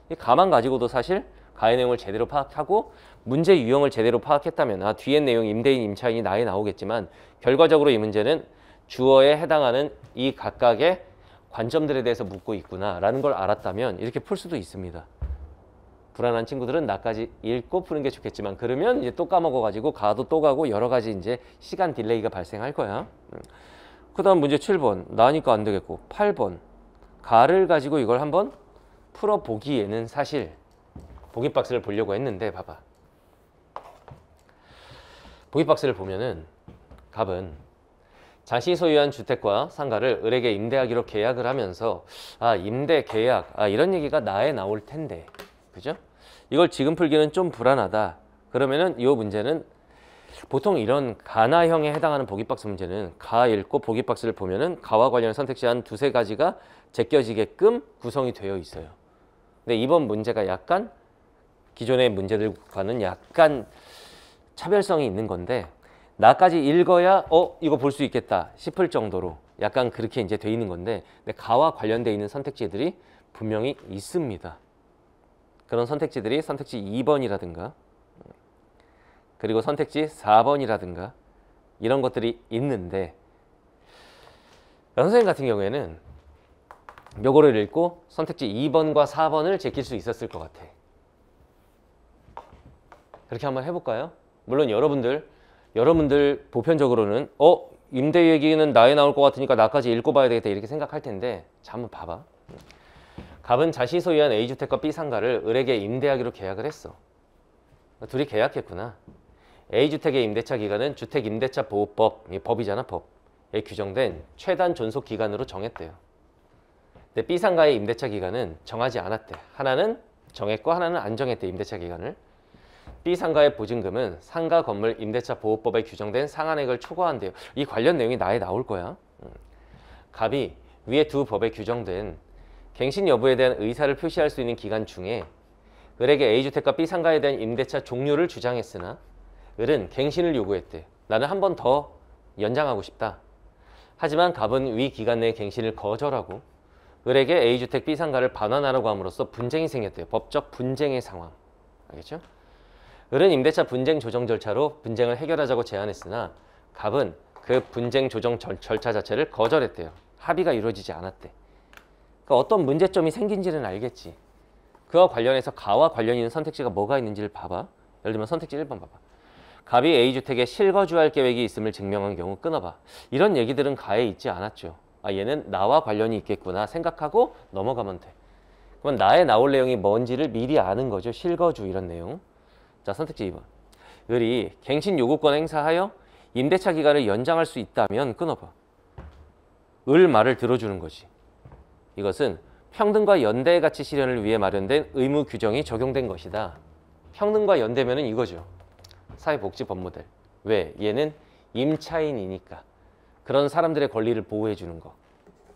이 가만 가지고도 사실 가의 내용을 제대로 파악하고 문제 유형을 제대로 파악했다면 뒤에 내용 임대인, 임차인이 나에 나오겠지만 결과적으로 이 문제는 주어에 해당하는 이 각각의 관점들에 대해서 묻고 있구나라는 걸 알았다면 이렇게 풀 수도 있습니다. 불안한 친구들은 나까지 읽고 푸는 게 좋겠지만 그러면 이제 또 까먹어가지고 가도 또 가고 여러 가지 이제 시간 딜레이가 발생할 거야. 그 다음 문제 7번 나니까 안 되겠고 8번 가를 가지고 이걸 한번 풀어보기에는 사실 보기 박스를 보려고 했는데 봐봐. 보기 박스를 보면은 갑은 자신이 소유한 주택과 상가를 을에게 임대하기로 계약을 하면서 임대 계약 이런 얘기가 나에 나올 텐데 그죠? 이걸 지금 풀기는 좀 불안하다. 그러면은 이 문제는 보통 이런 가나형에 해당하는 보기박스 문제는 가 읽고 보기박스를 보면은 가와 관련 선택지 한 두세 가지가 제껴지게끔 구성이 되어 있어요. 근데 이번 문제가 약간 기존의 문제들과는 약간 차별성이 있는 건데 나까지 읽어야 이거 볼 수 있겠다 싶을 정도로 약간 그렇게 이제 돼 있는 건데 근데 가와 관련돼 있는 선택지들이 분명히 있습니다. 그런 선택지들이 선택지 2번이라든가 그리고 선택지 4번이라든가 이런 것들이 있는데 선생님 같은 경우에는 요거를 읽고 선택지 2번과 4번을 제낄 수 있었을 것 같아. 그렇게 한번 해볼까요? 물론 여러분들 보편적으로는 임대 얘기는 나에 나올 것 같으니까 나까지 읽어봐야 되겠다 이렇게 생각할 텐데 자 한번 봐봐. 갑은 자신이 소유한 A주택과 B상가를 을에게 임대하기로 계약을 했어. 둘이 계약했구나. A주택의 임대차 기간은 주택임대차보호법, 법이잖아 법에 규정된 최단 존속 기간으로 정했대요. 근데 B상가의 임대차 기간은 정하지 않았대. 하나는 정했고 하나는 안 정했대. 임대차 기간을. B 상가의 보증금은 상가 건물 임대차 보호법에 규정된 상한액을 초과한대요. 이 관련 내용이 나에 나올 거야. 갑이 위에 두 법에 규정된 갱신 여부에 대한 의사를 표시할 수 있는 기간 중에 을에게 A주택과 B상가에 대한 임대차 종료를 주장했으나 을은 갱신을 요구했대. 나는 한 번 더 연장하고 싶다. 하지만 갑은 위 기간 내에 갱신을 거절하고 을에게 A주택 B상가를 반환하라고 함으로써 분쟁이 생겼대요. 법적 분쟁의 상황. 알겠죠? 을은 임대차 분쟁 조정 절차로 분쟁을 해결하자고 제안했으나 갑은 그 분쟁 조정 절차 자체를 거절했대요. 합의가 이루어지지 않았대. 그러니까 어떤 문제점이 생긴지는 알겠지. 그와 관련해서 가와 관련 있는 선택지가 뭐가 있는지를 봐봐. 예를 들면 선택지 1번 봐봐. 갑이 A주택에 실거주할 계획이 있음을 증명한 경우 끊어봐. 이런 얘기들은 가에 있지 않았죠. 아, 얘는 나와 관련이 있겠구나 생각하고 넘어가면 돼. 그럼 나에 나올 내용이 뭔지를 미리 아는 거죠. 실거주 이런 내용. 자, 선택지 2번. 을이 갱신 요구권 행사하여 임대차 기간을 연장할 수 있다면 끊어봐. 을 말을 들어주는 거지. 이것은 평등과 연대의 가치 실현을 위해 마련된 의무 규정이 적용된 것이다. 평등과 연대면은 이거죠. 사회복지법 모델. 왜? 얘는 임차인이니까. 그런 사람들의 권리를 보호해 주는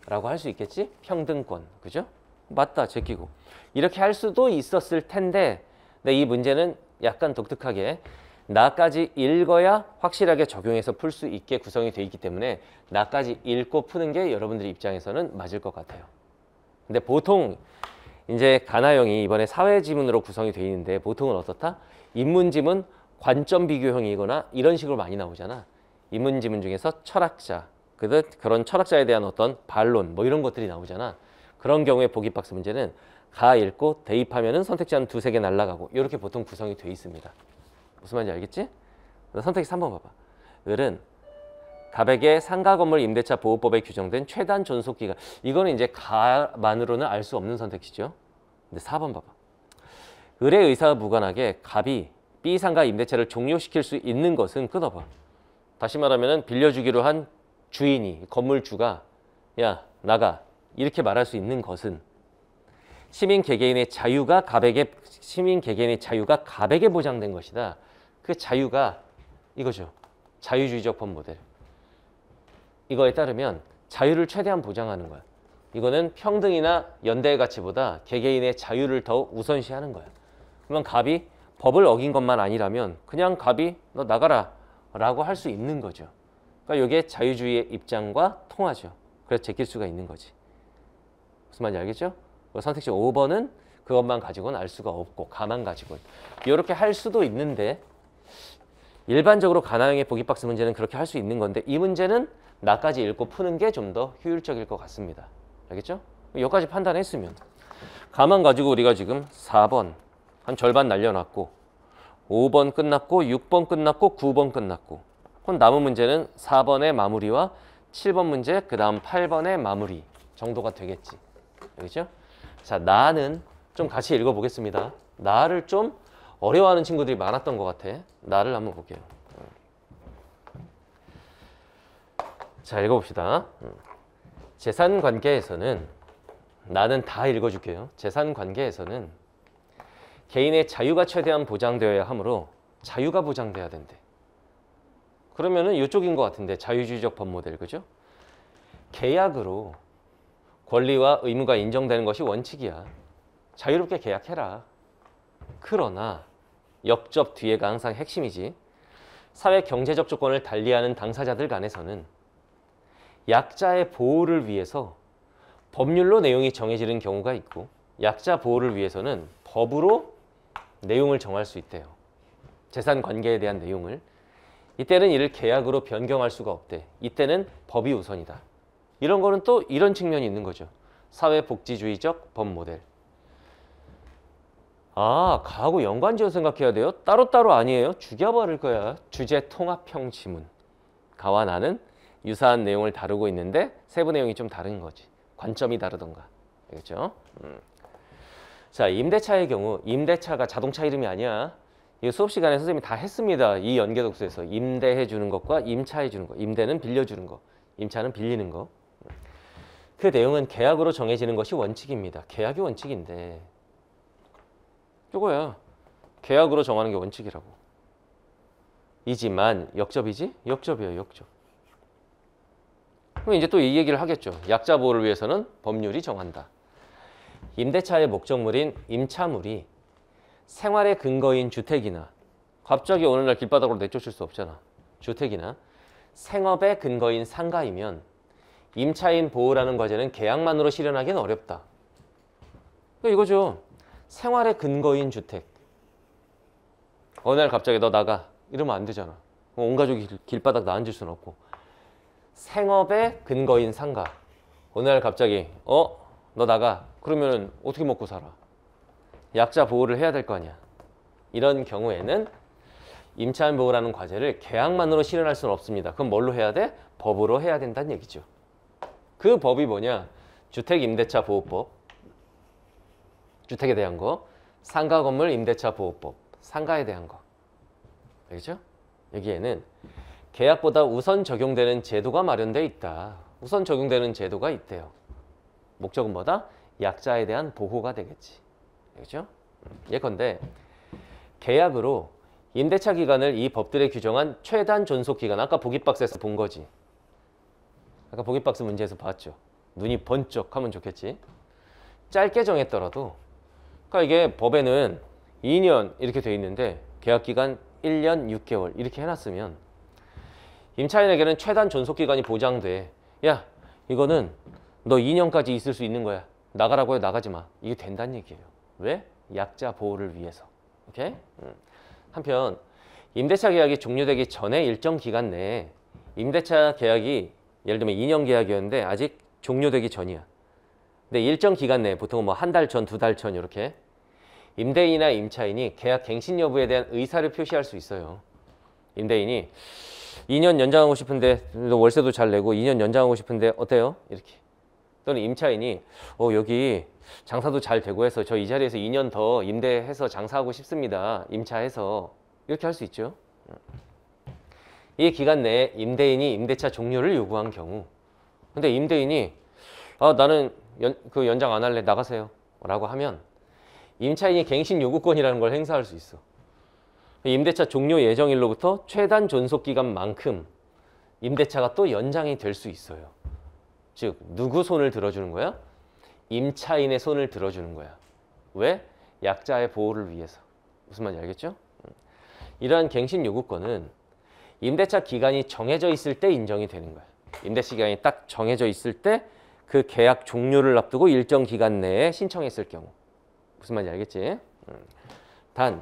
거라고 할 수 있겠지? 평등권. 그죠? 맞다. 제끼고. 이렇게 할 수도 있었을 텐데 근데 이 문제는 약간 독특하게 나까지 읽어야 확실하게 적용해서 풀 수 있게 구성이 돼 있기 때문에 나까지 읽고 푸는 게 여러분들 입장에서는 맞을 것 같아요. 근데 보통 이제 가나형이 이번에 사회지문으로 구성이 돼 있는데 보통은 어떻다? 인문지문 관점 비교형이거나 이런 식으로 많이 나오잖아. 인문지문 중에서 철학자, 그런 철학자에 대한 어떤 반론 뭐 이런 것들이 나오잖아. 그런 경우에 보기박스 문제는 가 읽고 대입하면은 선택지 한 두세 개 날라가고 이렇게 보통 구성이 돼 있습니다. 무슨 말인지 알겠지? 선택지 3번 봐봐. 을은 갑에게 상가 건물 임대차 보호법에 규정된 최단 존속 기간. 이거는 이제 가만으로는 알 수 없는 선택지죠. 근데 4번 봐봐. 을의 의사와 무관하게 갑이 B 상가 임대차를 종료시킬 수 있는 것은 끊어봐. 다시 말하면 빌려주기로 한 주인이 건물주가 야 나가 이렇게 말할 수 있는 것은 시민 개개인의 자유가 갑에게 보장된 것이다. 그 자유가 이거죠. 자유주의적 법 모델. 이거에 따르면 자유를 최대한 보장하는 거야. 이거는 평등이나 연대의 가치보다 개개인의 자유를 더 우선시하는 거야. 그러면 갑이 법을 어긴 것만 아니라면 그냥 갑이 너 나가라 라고 할 수 있는 거죠. 그러니까 이게 자유주의의 입장과 통하죠. 그래서 제낄 수가 있는 거지. 무슨 말인지 알겠죠? 선택지 5번은 그것만 가지고는 알 수가 없고 가만 가지고는. 이렇게 할 수도 있는데 일반적으로 가나형의 보기박스 문제는 그렇게 할 수 있는 건데 이 문제는 나까지 읽고 푸는 게 좀 더 효율적일 것 같습니다. 알겠죠? 여기까지 판단했으면 가만 가지고 우리가 지금 4번 한 절반 날려놨고 5번 끝났고 6번 끝났고 9번 끝났고 그럼 남은 문제는 4번의 마무리와 7번 문제 그 다음 8번의 마무리 정도가 되겠지. 알겠죠? 자, 나는 좀 같이 읽어보겠습니다. 나를 좀 어려워하는 친구들이 많았던 것 같아. 나를 한번 볼게요. 자, 읽어봅시다. 재산관계에서는 나는 다 읽어줄게요. 재산관계에서는 개인의 자유가 최대한 보장되어야 하므로 자유가 보장돼야 된대. 그러면은 이쪽인 것 같은데 자유주의적 법 모델 그죠? 계약으로 권리와 의무가 인정되는 것이 원칙이야. 자유롭게 계약해라. 그러나 역접 뒤에가 항상 핵심이지. 사회 경제적 조건을 달리하는 당사자들 간에서는 약자의 보호를 위해서 법률로 내용이 정해지는 경우가 있고 약자 보호를 위해서는 법으로 내용을 정할 수 있대요. 재산 관계에 대한 내용을. 이때는 이를 계약으로 변경할 수가 없대. 이때는 법이 우선이다. 이런 거는 또 이런 측면이 있는 거죠. 사회복지주의적 법 모델. 아, 가하고 연관지어 생각해야 돼요? 따로따로 아니에요. 죽여버릴 거야. 주제 통합형 지문. 가와 나는 유사한 내용을 다루고 있는데 세부 내용이 좀 다른 거지. 관점이 다르던가. 알겠죠? 자, 임대차의 경우 임대차가 자동차 이름이 아니야. 이 수업 시간에 선생님이 다 했습니다. 이 연계 독서에서 임대해 주는 것과 임차해 주는 것. 임대는 빌려 주는 거. 임차는 빌리는 거. 그 내용은 계약으로 정해지는 것이 원칙입니다. 계약이 원칙인데 이거야. 계약으로 정하는 게 원칙이라고. 이지만 역접이지? 역접이에요. 역접. 그럼 이제 또 이 얘기를 하겠죠. 약자 보호를 위해서는 법률이 정한다. 임대차의 목적물인 임차물이 생활의 근거인 주택이나 갑자기 어느 날 길바닥으로 내쫓을 수 없잖아. 주택이나 생업의 근거인 상가이면 임차인 보호라는 과제는 계약만으로 실현하기는 어렵다. 그러니까 이거죠. 생활의 근거인 주택. 어느 날 갑자기 너 나가. 이러면 안 되잖아. 온 가족이 길바닥 나앉을 수는 없고. 생업의 근거인 상가. 어느 날 갑자기 너 나가. 그러면 어떻게 먹고 살아? 약자 보호를 해야 될 거 아니야. 이런 경우에는 임차인 보호라는 과제를 계약만으로 실현할 수는 없습니다. 그럼 뭘로 해야 돼? 법으로 해야 된다는 얘기죠. 그 법이 뭐냐? 주택임대차 보호법, 주택에 대한 거, 상가건물 임대차 보호법, 상가에 대한 거. 알겠죠? 여기에는 계약보다 우선 적용되는 제도가 마련되어 있다. 우선 적용되는 제도가 있대요. 목적은 뭐다? 약자에 대한 보호가 되겠지. 알겠죠? 예컨대 계약으로 임대차 기간을 이 법들에 규정한 최단 존속 기간. 아까 보기박스에서 본 거지. 아까 보기박스 문제에서 봤죠. 눈이 번쩍 하면 좋겠지. 짧게 정했더라도 그러니까 이게 법에는 2년 이렇게 돼 있는데 계약 기간 1년 6개월 이렇게 해놨으면 임차인에게는 최단 존속 기간이 보장돼. 야, 이거는 너 2년까지 있을 수 있는 거야. 나가라고 해. 나가지 마. 이게 된다는 얘기예요. 왜? 약자 보호를 위해서. 오케이? 한편 임대차 계약이 종료되기 전에 일정 기간 내에 임대차 계약이 예를 들면 2년 계약이었는데 아직 종료되기 전이야. 근데 일정 기간 내에 보통은 뭐 한 달 전, 두 달 전 이렇게 임대인이나 임차인이 계약 갱신 여부에 대한 의사를 표시할 수 있어요. 임대인이 2년 연장하고 싶은데 너 월세도 잘 내고 2년 연장하고 싶은데 어때요? 이렇게. 또는 임차인이 여기 장사도 잘 되고 해서 저 이 자리에서 2년 더 임대해서 장사하고 싶습니다. 임차해서 이렇게 할 수 있죠. 이 기간 내에 임대인이 임대차 종료를 요구한 경우 근데 임대인이 나는 연장 안 할래. 나가세요. 라고 하면 임차인이 갱신 요구권이라는 걸 행사할 수 있어. 임대차 종료 예정일로부터 최단 존속 기간만큼 임대차가 또 연장이 될 수 있어요. 즉 누구 손을 들어주는 거야? 임차인의 손을 들어주는 거야. 왜? 약자의 보호를 위해서. 무슨 말인지 알겠죠? 이러한 갱신 요구권은 임대차 기간이 정해져 있을 때 인정이 되는 거야. 임대차 기간이 딱 정해져 있을 때 그 계약 종료를 앞두고 일정 기간 내에 신청했을 경우. 무슨 말인지 알겠지? 단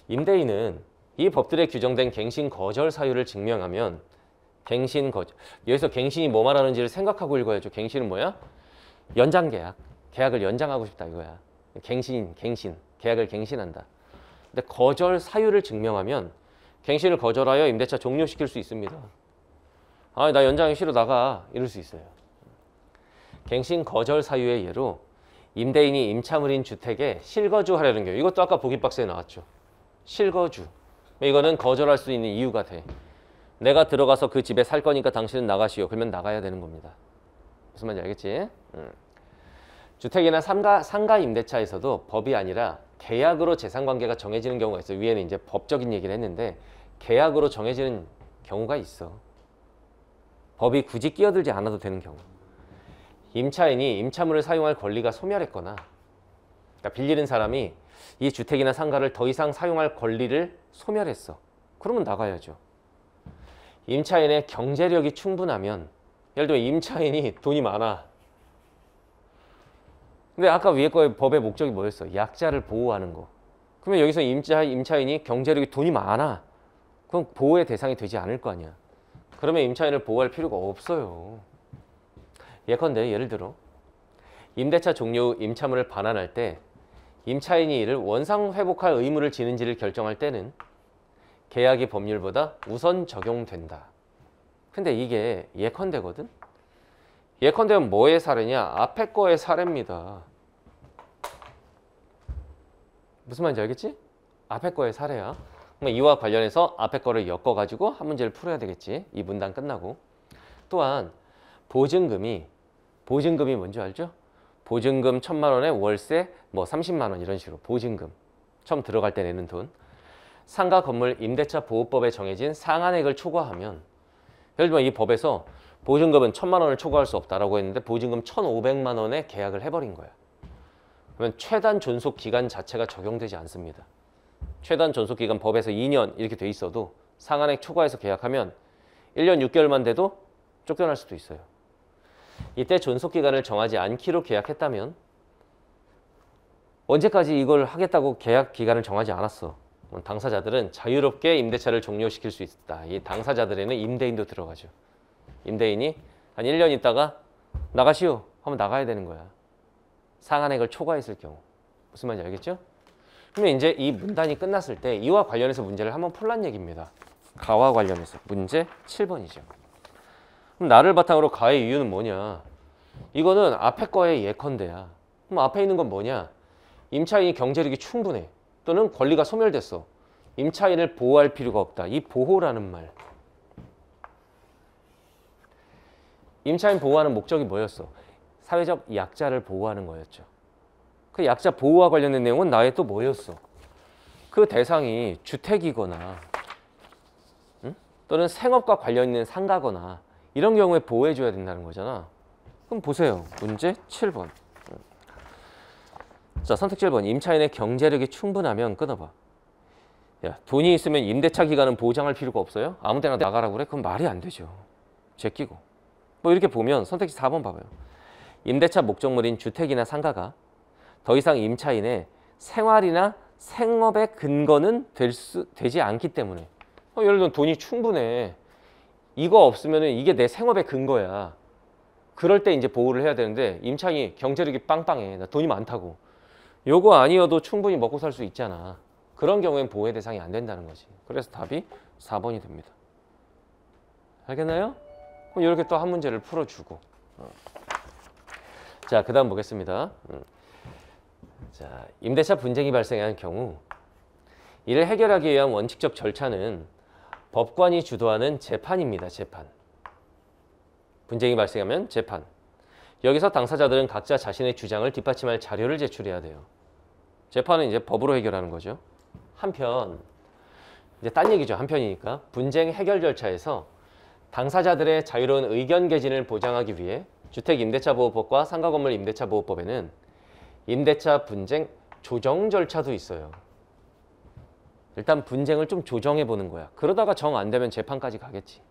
임대인은 이 법들에 규정된 갱신 거절 사유를 증명하면 갱신 거절. 여기서 갱신이 뭐 말하는지를 생각하고 읽어야죠. 갱신은 뭐야? 연장 계약. 계약을 연장하고 싶다 이거야. 갱신. 계약을 갱신한다. 근데 거절 사유를 증명하면 갱신을 거절하여 임대차 종료시킬 수 있습니다. 나 연장이 싫어 나가. 이럴 수 있어요. 갱신 거절 사유의 예로 임대인이 임차물인 주택에 실거주하려는 경우. 이것도 아까 보기박스에 나왔죠. 실거주. 이거는 거절할 수 있는 이유가 돼. 내가 들어가서 그 집에 살 거니까 당신은 나가시오. 그러면 나가야 되는 겁니다. 무슨 말인지 알겠지? 주택이나 상가 임대차에서도 법이 아니라 계약으로 재산관계가 정해지는 경우가 있어요. 위에는 이제 법적인 얘기를 했는데 계약으로 정해지는 경우가 있어. 법이 굳이 끼어들지 않아도 되는 경우. 임차인이 임차물을 사용할 권리가 소멸했거나 그러니까 빌리는 사람이 이 주택이나 상가를 더 이상 사용할 권리를 소멸했어. 그러면 나가야죠. 임차인의 경제력이 충분하면 예를 들면 임차인이 돈이 많아. 근데 아까 위에 거의 법의 목적이 뭐였어? 약자를 보호하는 거. 그러면 여기서 임차인이 경제력이 돈이 많아. 그럼 보호의 대상이 되지 않을 거 아니야. 그러면 임차인을 보호할 필요가 없어요. 예컨대 예를 들어 임대차 종료 후 임차물을 반환할 때 임차인이 이를 원상 회복할 의무를 지는지를 결정할 때는 계약의 법률보다 우선 적용된다. 근데 이게 예컨대거든? 예컨대는 뭐의 사례냐? 앞에 거의 사례입니다. 무슨 말인지 알겠지? 앞에 거의 사례야. 그럼 이와 관련해서 앞에 거를 엮어가지고 한 문제를 풀어야 되겠지. 이 문단 끝나고. 또한 보증금이 뭔지 알죠? 보증금 1,000만 원에 월세 뭐 30만 원 이런 식으로 보증금. 처음 들어갈 때 내는 돈. 상가 건물 임대차 보호법에 정해진 상한액을 초과하면, 예를 들면 이 법에서 보증금은 1,000만 원을 초과할 수 없다라고 했는데 보증금 1,500만 원에 계약을 해버린 거야. 그러면 최단 존속 기간 자체가 적용되지 않습니다. 최단 존속 기간 법에서 2년 이렇게 돼 있어도 상한액 초과해서 계약하면 1년 6개월만 돼도 쫓겨날 수도 있어요. 이때 존속 기간을 정하지 않기로 계약했다면, 언제까지 이걸 하겠다고 계약 기간을 정하지 않았어. 당사자들은 자유롭게 임대차를 종료시킬 수 있다. 이 당사자들에는 임대인도 들어가죠. 임대인이 한 1년 있다가 나가시오 하면 나가야 되는 거야. 상한액을 초과했을 경우. 무슨 말인지 알겠죠? 그러면 이제 이 문단이 끝났을 때 이와 관련해서 문제를 한번 풀란 얘기입니다. 가와 관련해서 문제 7번이죠. 그럼 나를 바탕으로 가의 이유는 뭐냐? 이거는 앞에 거의 예컨대야. 그럼 앞에 있는 건 뭐냐? 임차인이 경제력이 충분해. 또는 권리가 소멸됐어. 임차인을 보호할 필요가 없다. 이 보호라는 말. 임차인 보호하는 목적이 뭐였어? 사회적 약자를 보호하는 거였죠. 그 약자 보호와 관련된 내용은 나의 또 뭐였어? 그 대상이 주택이거나 또는 생업과 관련 있는 상가거나 이런 경우에 보호해줘야 된다는 거잖아. 그럼 보세요. 문제 7번. 자, 선택 7번. 임차인의 경제력이 충분하면 끊어봐. 야, 돈이 있으면 임대차 기간은 보장할 필요가 없어요? 아무 데나 나가라고 그래? 그건 말이 안 되죠. 제끼고. 뭐 이렇게 보면 선택지 4번 봐봐요. 임대차 목적물인 주택이나 상가가 더 이상 임차인의 생활이나 생업의 근거는 되지 않기 때문에. 예를 들면 돈이 충분해. 이거 없으면 이게 내 생업의 근거야. 그럴 때 이제 보호를 해야 되는데 임차인이 경제력이 빵빵해. 나 돈이 많다고. 요거 아니어도 충분히 먹고 살 수 있잖아. 그런 경우엔 보호의 대상이 안 된다는 거지. 그래서 답이 4번이 됩니다. 알겠나요? 그럼 이렇게 또 한 문제를 풀어주고. 자, 그 다음 보겠습니다. 자, 임대차 분쟁이 발생한 경우 이를 해결하기 위한 원칙적 절차는 법관이 주도하는 재판입니다. 재판. 분쟁이 발생하면 재판. 여기서 당사자들은 각자 자신의 주장을 뒷받침할 자료를 제출해야 돼요. 재판은 이제 법으로 해결하는 거죠. 한편, 이제 딴 얘기죠. 한편이니까. 분쟁 해결 절차에서 당사자들의 자유로운 의견 개진을 보장하기 위해 주택임대차보호법과 상가건물 임대차보호법에는 임대차 분쟁 조정 절차도 있어요. 일단 분쟁을 좀 조정해 보는 거야. 그러다가 정 안 되면 재판까지 가겠지.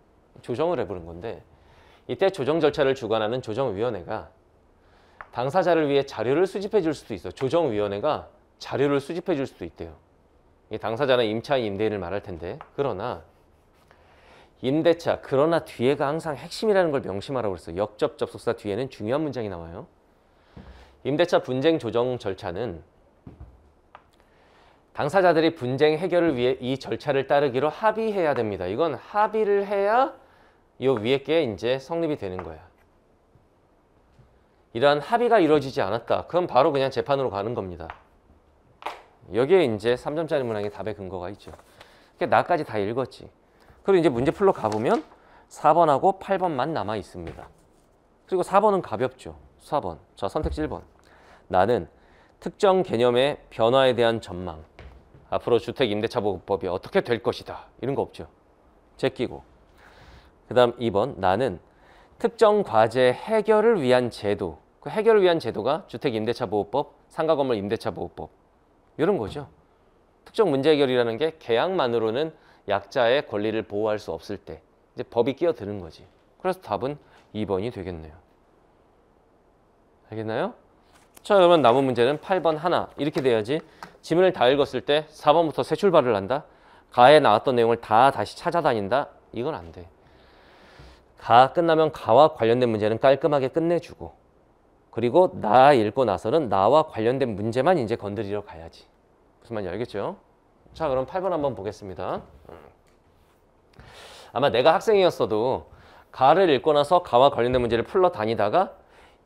조정을 해보는 건데 이때 조정 절차를 주관하는 조정위원회가 당사자를 위해 자료를 수집해 줄 수도 있어. 조정위원회가 자료를 수집해 줄 수도 있대요. 이 당사자는 임차인, 임대인을 말할 텐데 그러나 임대차, 그러나 뒤에가 항상 핵심이라는 걸 명심하라고 그랬어. 역접 접속사 뒤에는 중요한 문장이 나와요. 임대차 분쟁 조정 절차는 당사자들이 분쟁 해결을 위해 이 절차를 따르기로 합의해야 됩니다. 이건 합의를 해야 이 위에 게 이제 성립이 되는 거야. 이러한 합의가 이루어지지 않았다. 그럼 바로 그냥 재판으로 가는 겁니다. 여기에 이제 3점짜리 문항의 답의 근거가 있죠. 그러니까 나까지 다 읽었지. 그리고 이제 문제 풀러 가보면 4번하고 8번만 남아 있습니다. 그리고 4번은 가볍죠. 4번. 자, 선택지 1번. 나는 특정 개념의 변화에 대한 전망. 앞으로 주택임대차보호법이 어떻게 될 것이다. 이런 거 없죠. 제끼고. 그 다음 2번. 나는 특정 과제 해결을 위한 제도. 그 해결을 위한 제도가 주택임대차보호법, 상가건물 임대차보호법. 이런 거죠. 특정 문제 해결이라는 게 계약만으로는 약자의 권리를 보호할 수 없을 때 이제 법이 끼어드는 거지. 그래서 답은 2번이 되겠네요. 알겠나요? 자, 그러면 남은 문제는 8번 하나. 이렇게 돼야지 지문을 다 읽었을 때 4번부터 새 출발을 한다. 가에 나왔던 내용을 다 다시 찾아다닌다. 이건 안 돼. 가 끝나면 가와 관련된 문제는 깔끔하게 끝내주고 그리고 나 읽고 나서는 나와 관련된 문제만 이제 건드리러 가야지. 무슨 말인지 알겠죠? 자, 그럼 8번 한번 보겠습니다. 아마 내가 학생이었어도 가를 읽고 나서 가와 관련된 문제를 풀러 다니다가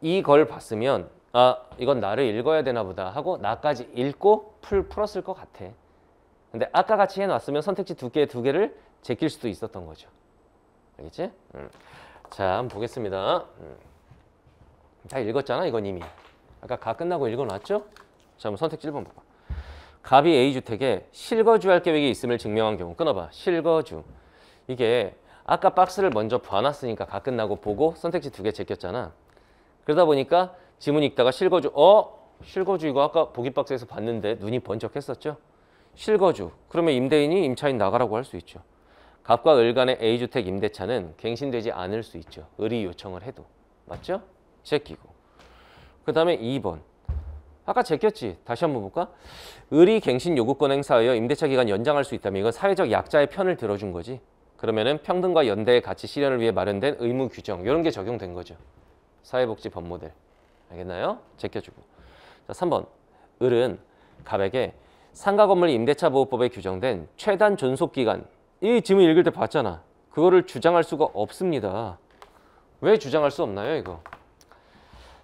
이걸 봤으면 아, 이건 나를 읽어야 되나 보다 하고 나까지 읽고 풀었을 것 같아. 근데 아까 같이 해놨으면 선택지 두 개를 제낄 수도 있었던 거죠. 알겠지? 자, 한번 보겠습니다. 다 읽었잖아, 이건 이미. 아까 가 끝나고 읽어놨죠? 자, 한번 선택지 1번 봐봐. 갑이 A주택에 실거주할 계획이 있음을 증명한 경우. 끊어봐. 실거주. 이게 아까 박스를 먼저 봐놨으니까 가 끝나고 보고 선택지 2개 제꼈잖아. 그러다 보니까 지문 읽다가 실거주. 실거주 이거 아까 보기 박스에서 봤는데 눈이 번쩍했었죠. 실거주. 그러면 임대인이 임차인 나가라고 할 수 있죠. 갑과 을 간의 A주택 임대차는 갱신되지 않을 수 있죠. 을이 요청을 해도. 맞죠? 제끼고. 그 다음에 2번. 아까 제꼈지? 다시 한번 볼까? 을이 갱신 요구권 행사하여 임대차 기간 연장할 수 있다면 이건 사회적 약자의 편을 들어준 거지. 그러면은 평등과 연대의 가치 실현을 위해 마련된 의무 규정 이런 게 적용된 거죠. 사회복지법 모델. 알겠나요? 제껴주고. 자, 3번. 을은 갑에게 상가 건물 임대차 보호법에 규정된 최단 존속 기간 이 지문 읽을 때 봤잖아. 그거를 주장할 수가 없습니다. 왜 주장할 수 없나요, 이거?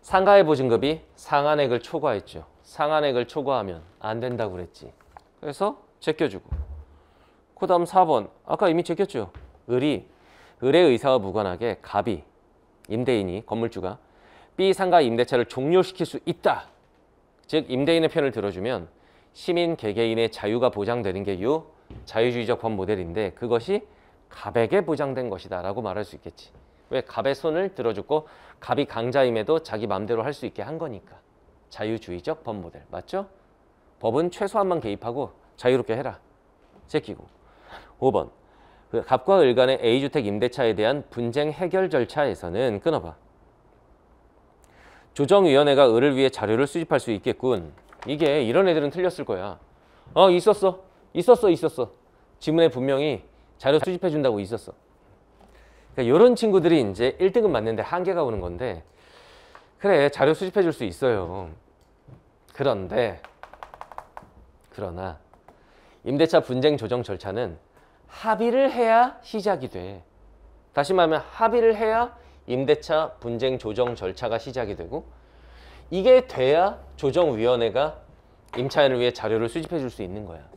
상가의 보증금이 상한액을 초과했죠. 상한액을 초과하면 안 된다고 그랬지. 그래서 제껴주고. 그 다음 4번. 아까 이미 제꼈죠. 을의 의사와 무관하게 갑이, 임대인이, 건물주가 B 상가 임대차를 종료시킬 수 있다. 즉 임대인의 편을 들어주면 시민 개개인의 자유가 보장되는 게 이 자유주의적 법 모델인데 그것이 갑에게 보장된 것이다 라고 말할 수 있겠지. 왜? 갑의 손을 들어줬고 갑이 강자임에도 자기 마음대로 할 수 있게 한 거니까. 자유주의적 법 모델. 맞죠? 법은 최소한만 개입하고 자유롭게 해라. 제끼고. 5번. 갑과 을 간의 A주택 임대차에 대한 분쟁 해결 절차에서는 끊어봐. 조정위원회가 을을 위해 자료를 수집할 수 있겠군. 이게 이런 애들은 틀렸을 거야. 있었어. 지문에 분명히 자료 수집해 준다고 있었어. 그러니까 이런 친구들이 이제 1등급 맞는데 한계가 오는 건데 그래 자료 수집해 줄 수 있어요. 그러나 임대차 분쟁 조정 절차는 합의를 해야 시작이 돼. 다시 말하면 합의를 해야 임대차 분쟁 조정 절차가 시작이 되고 이게 돼야 조정위원회가 임차인을 위해 자료를 수집해 줄 수 있는 거야.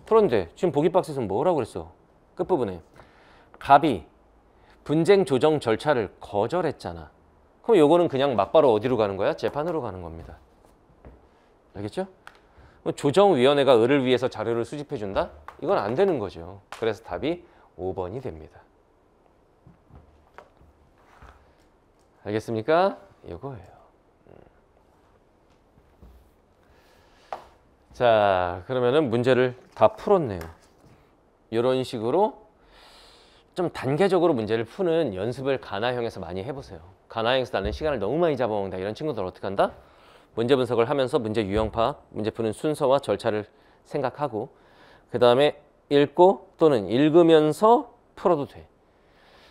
그런데 지금 보기 박스에서 뭐라고 그랬어? 끝부분에 갑이 분쟁 조정 절차를 거절했잖아. 그럼 요거는 그냥 막바로 어디로 가는 거야? 재판으로 가는 겁니다. 알겠죠? 조정위원회가 을을 위해서 자료를 수집해 준다? 이건 안 되는 거죠. 그래서 답이 5번이 됩니다. 알겠습니까? 이거예요. 자, 그러면은 문제를 다 풀었네요. 이런 식으로 좀 단계적으로 문제를 푸는 연습을 가나형에서 많이 해보세요. 가나형에서 나는 시간을 너무 많이 잡아먹는다. 이런 친구들 어떻게 한다? 문제 분석을 하면서 문제 유형 파악, 문제 푸는 순서와 절차를 생각하고 그 다음에 읽고 또는 읽으면서 풀어도 돼.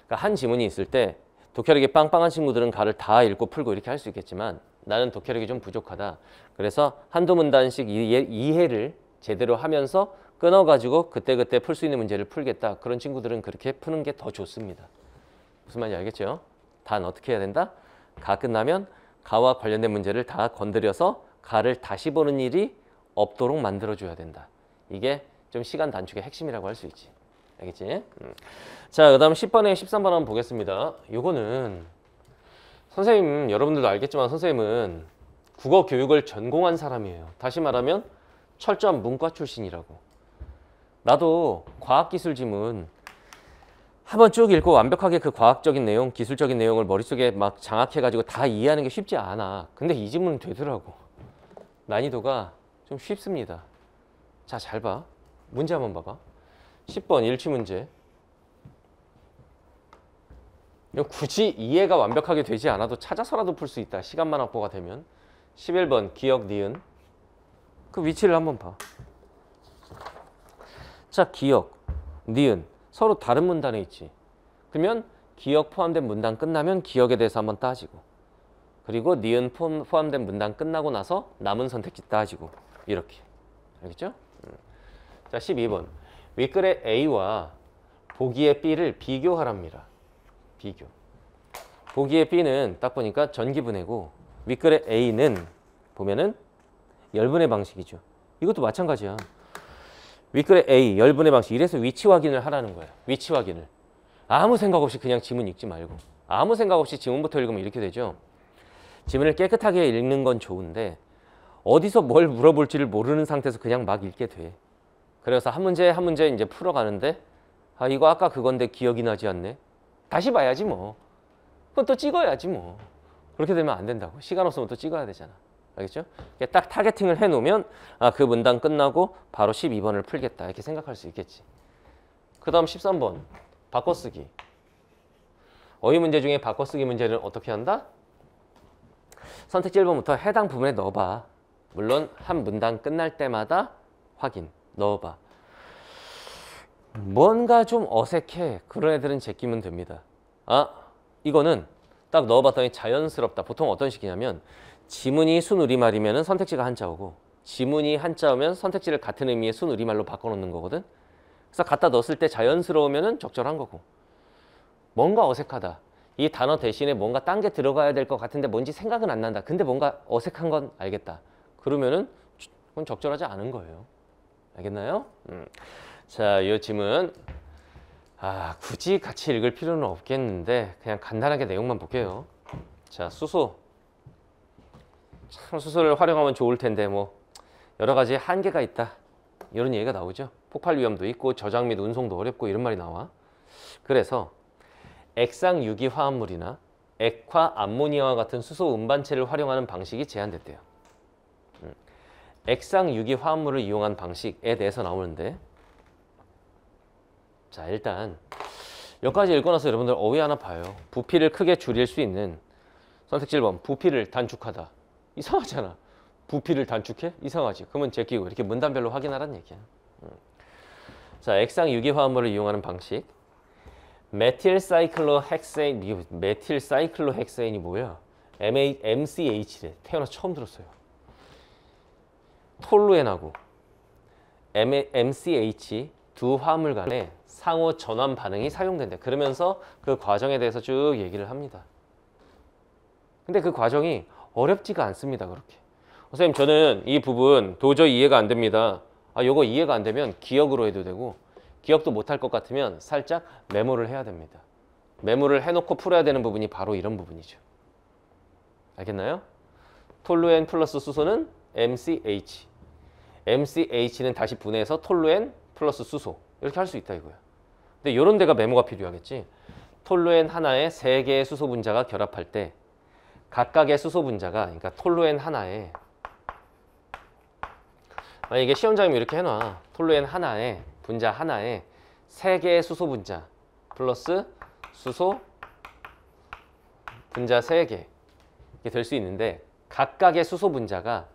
그러니까 한 지문이 있을 때 독해력이 빵빵한 친구들은 가를 다 읽고 풀고 이렇게 할 수 있겠지만 나는 독해력이 좀 부족하다. 그래서 한두 문단씩 이해를 제대로 하면서 끊어가지고 그때그때 풀 수 있는 문제를 풀겠다. 그런 친구들은 그렇게 푸는 게 더 좋습니다. 무슨 말인지 알겠죠? 단 어떻게 해야 된다? 가 끝나면 가와 관련된 문제를 다 건드려서 가를 다시 보는 일이 없도록 만들어줘야 된다. 이게 좀 시간 단축의 핵심이라고 할 수 있지. 알겠지? 자, 그 다음 10번에 13번 한번 보겠습니다. 요거는 선생님, 여러분들도 알겠지만 선생님은 국어 교육을 전공한 사람이에요. 다시 말하면 철저한 문과 출신이라고. 나도 과학기술 지문 한번 쭉 읽고 완벽하게 그 과학적인 내용, 기술적인 내용을 머릿속에 막 장악해가지고 다 이해하는 게 쉽지 않아. 근데 이 지문은 되더라고. 난이도가 좀 쉽습니다. 자, 잘 봐. 문제 한번 봐봐. 10번 일치 문제. 굳이 이해가 완벽하게 되지 않아도 찾아서라도 풀 수 있다. 시간만 확보가 되면. 11번 기역, 니은. 그 위치를 한번 봐. 자, 기역, 니은. 서로 다른 문단에 있지. 그러면 기역 포함된 문단 끝나면 기역에 대해서 한번 따지고 그리고 니은 포함된 문단 끝나고 나서 남은 선택지 따지고 이렇게. 알겠죠? 자, 12번. 윗글의 A와 보기의 B를 비교하랍니다. 비교. 보기의 B는 딱 보니까 전기분해고 윗글의 A는 보면은 열분해 방식이죠. 이것도 마찬가지야. 윗글의 A, 열분해 방식. 이래서 위치 확인을 하라는 거야. 위치 확인을. 아무 생각 없이 그냥 지문 읽지 말고. 아무 생각 없이 지문부터 읽으면 이렇게 되죠. 지문을 깨끗하게 읽는 건 좋은데 어디서 뭘 물어볼지를 모르는 상태에서 그냥 막 읽게 돼. 그래서 한 문제 한 문제 이제 풀어가는데 아 이거 아까 그건데 기억이 나지 않네. 다시 봐야지 뭐. 그건 또 찍어야지 뭐. 그렇게 되면 안 된다고. 시간 없으면 또 찍어야 되잖아. 알겠죠? 딱 타겟팅을 해놓으면 아, 그 문단 끝나고 바로 12번을 풀겠다 이렇게 생각할 수 있겠지. 그 다음 13번 바꿔쓰기. 어휘 문제 중에 바꿔쓰기 문제는 어떻게 한다? 선택지 1번부터 해당 부분에 넣어봐. 물론 한 문단 끝날 때마다 확인 넣어봐. 뭔가 좀 어색해. 그런 애들은 제끼면 됩니다. 아 이거는 딱 넣어봤더니 자연스럽다. 보통 어떤 식이냐면 지문이 순우리말이면 선택지가 한자어고 지문이 한자어면 선택지를 같은 의미의 순우리말로 바꿔놓는 거거든. 그래서 갖다 넣었을 때 자연스러우면 적절한 거고 뭔가 어색하다. 이 단어 대신에 뭔가 딴 게 들어가야 될 것 같은데 뭔지 생각은 안 난다. 근데 뭔가 어색한 건 알겠다. 그러면은 그건 적절하지 않은 거예요. 알겠나요? 자, 이 지문 굳이 같이 읽을 필요는 없겠는데 그냥 간단하게 내용만 볼게요. 자, 수소. 참 수소를 활용하면 좋을 텐데 뭐 여러 가지 한계가 있다. 이런 얘기가 나오죠. 폭발 위험도 있고 저장 및 운송도 어렵고 이런 말이 나와. 그래서 액상 유기 화합물이나 액화 암모니아와 같은 수소 운반체를 활용하는 방식이 제한됐대요. 액상 유기 화합물을 이용한 방식에 대해서 나오는데 자 일단 여기까지 읽고 나서 여러분들 어휘 하나 봐요. 부피를 크게 줄일 수 있는 선택지 1번 부피를 단축하다. 이상하잖아. 부피를 단축해? 이상하지. 그러면 제끼고 이렇게 문단별로 확인하라는 얘기야. 자 액상 유기 화합물을 이용하는 방식 메틸사이클로헥세인 메틸사이클로헥세인이 뭐야? MCH래. 태어나서 처음 들었어요. 톨루엔하고 MCH 두 화합물 간에 상호 전환 반응이 사용된다. 그러면서 그 과정에 대해서 쭉 얘기를 합니다. 근데 그 과정이 어렵지가 않습니다. 그렇게. 선생님 저는 이 부분 도저히 이해가 안 됩니다. 요거 이해가 안 되면 기억으로 해도 되고 기억도 못할 것 같으면 살짝 메모를 해야 됩니다. 메모를 해놓고 풀어야 되는 부분이 바로 이런 부분이죠. 알겠나요? 톨루엔 플러스 수소는 MCH. MCH는 다시 분해해서 톨루엔 플러스 수소. 이렇게 할 수 있다 이거야. 근데 이런 데가 메모가 필요하겠지. 톨루엔 하나에 3개의 수소 분자가 결합할 때 각각의 수소 분자가 그러니까 톨루엔 하나에 이게 시험장이면 이렇게 해놔. 톨루엔 하나에 분자 하나에 3개의 수소 분자 플러스 수소 분자 3개 이게 될 수 있는데 각각의 수소 분자가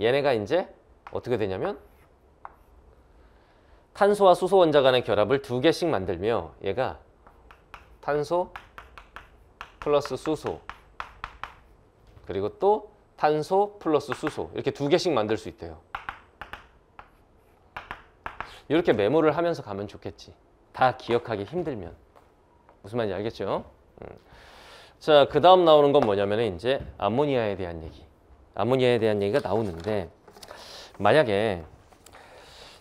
얘네가 이제 어떻게 되냐면 탄소와 수소 원자 간의 결합을 2개씩 만들며 얘가 탄소 플러스 수소 그리고 또 탄소 플러스 수소 이렇게 2개씩 만들 수 있대요. 이렇게 메모를 하면서 가면 좋겠지. 다 기억하기 힘들면. 무슨 말인지 알겠죠? 자, 그 다음 나오는 건 뭐냐면 이제 암모니아에 대한 얘기. 암모니아에 대한 얘기가 나오는데 만약에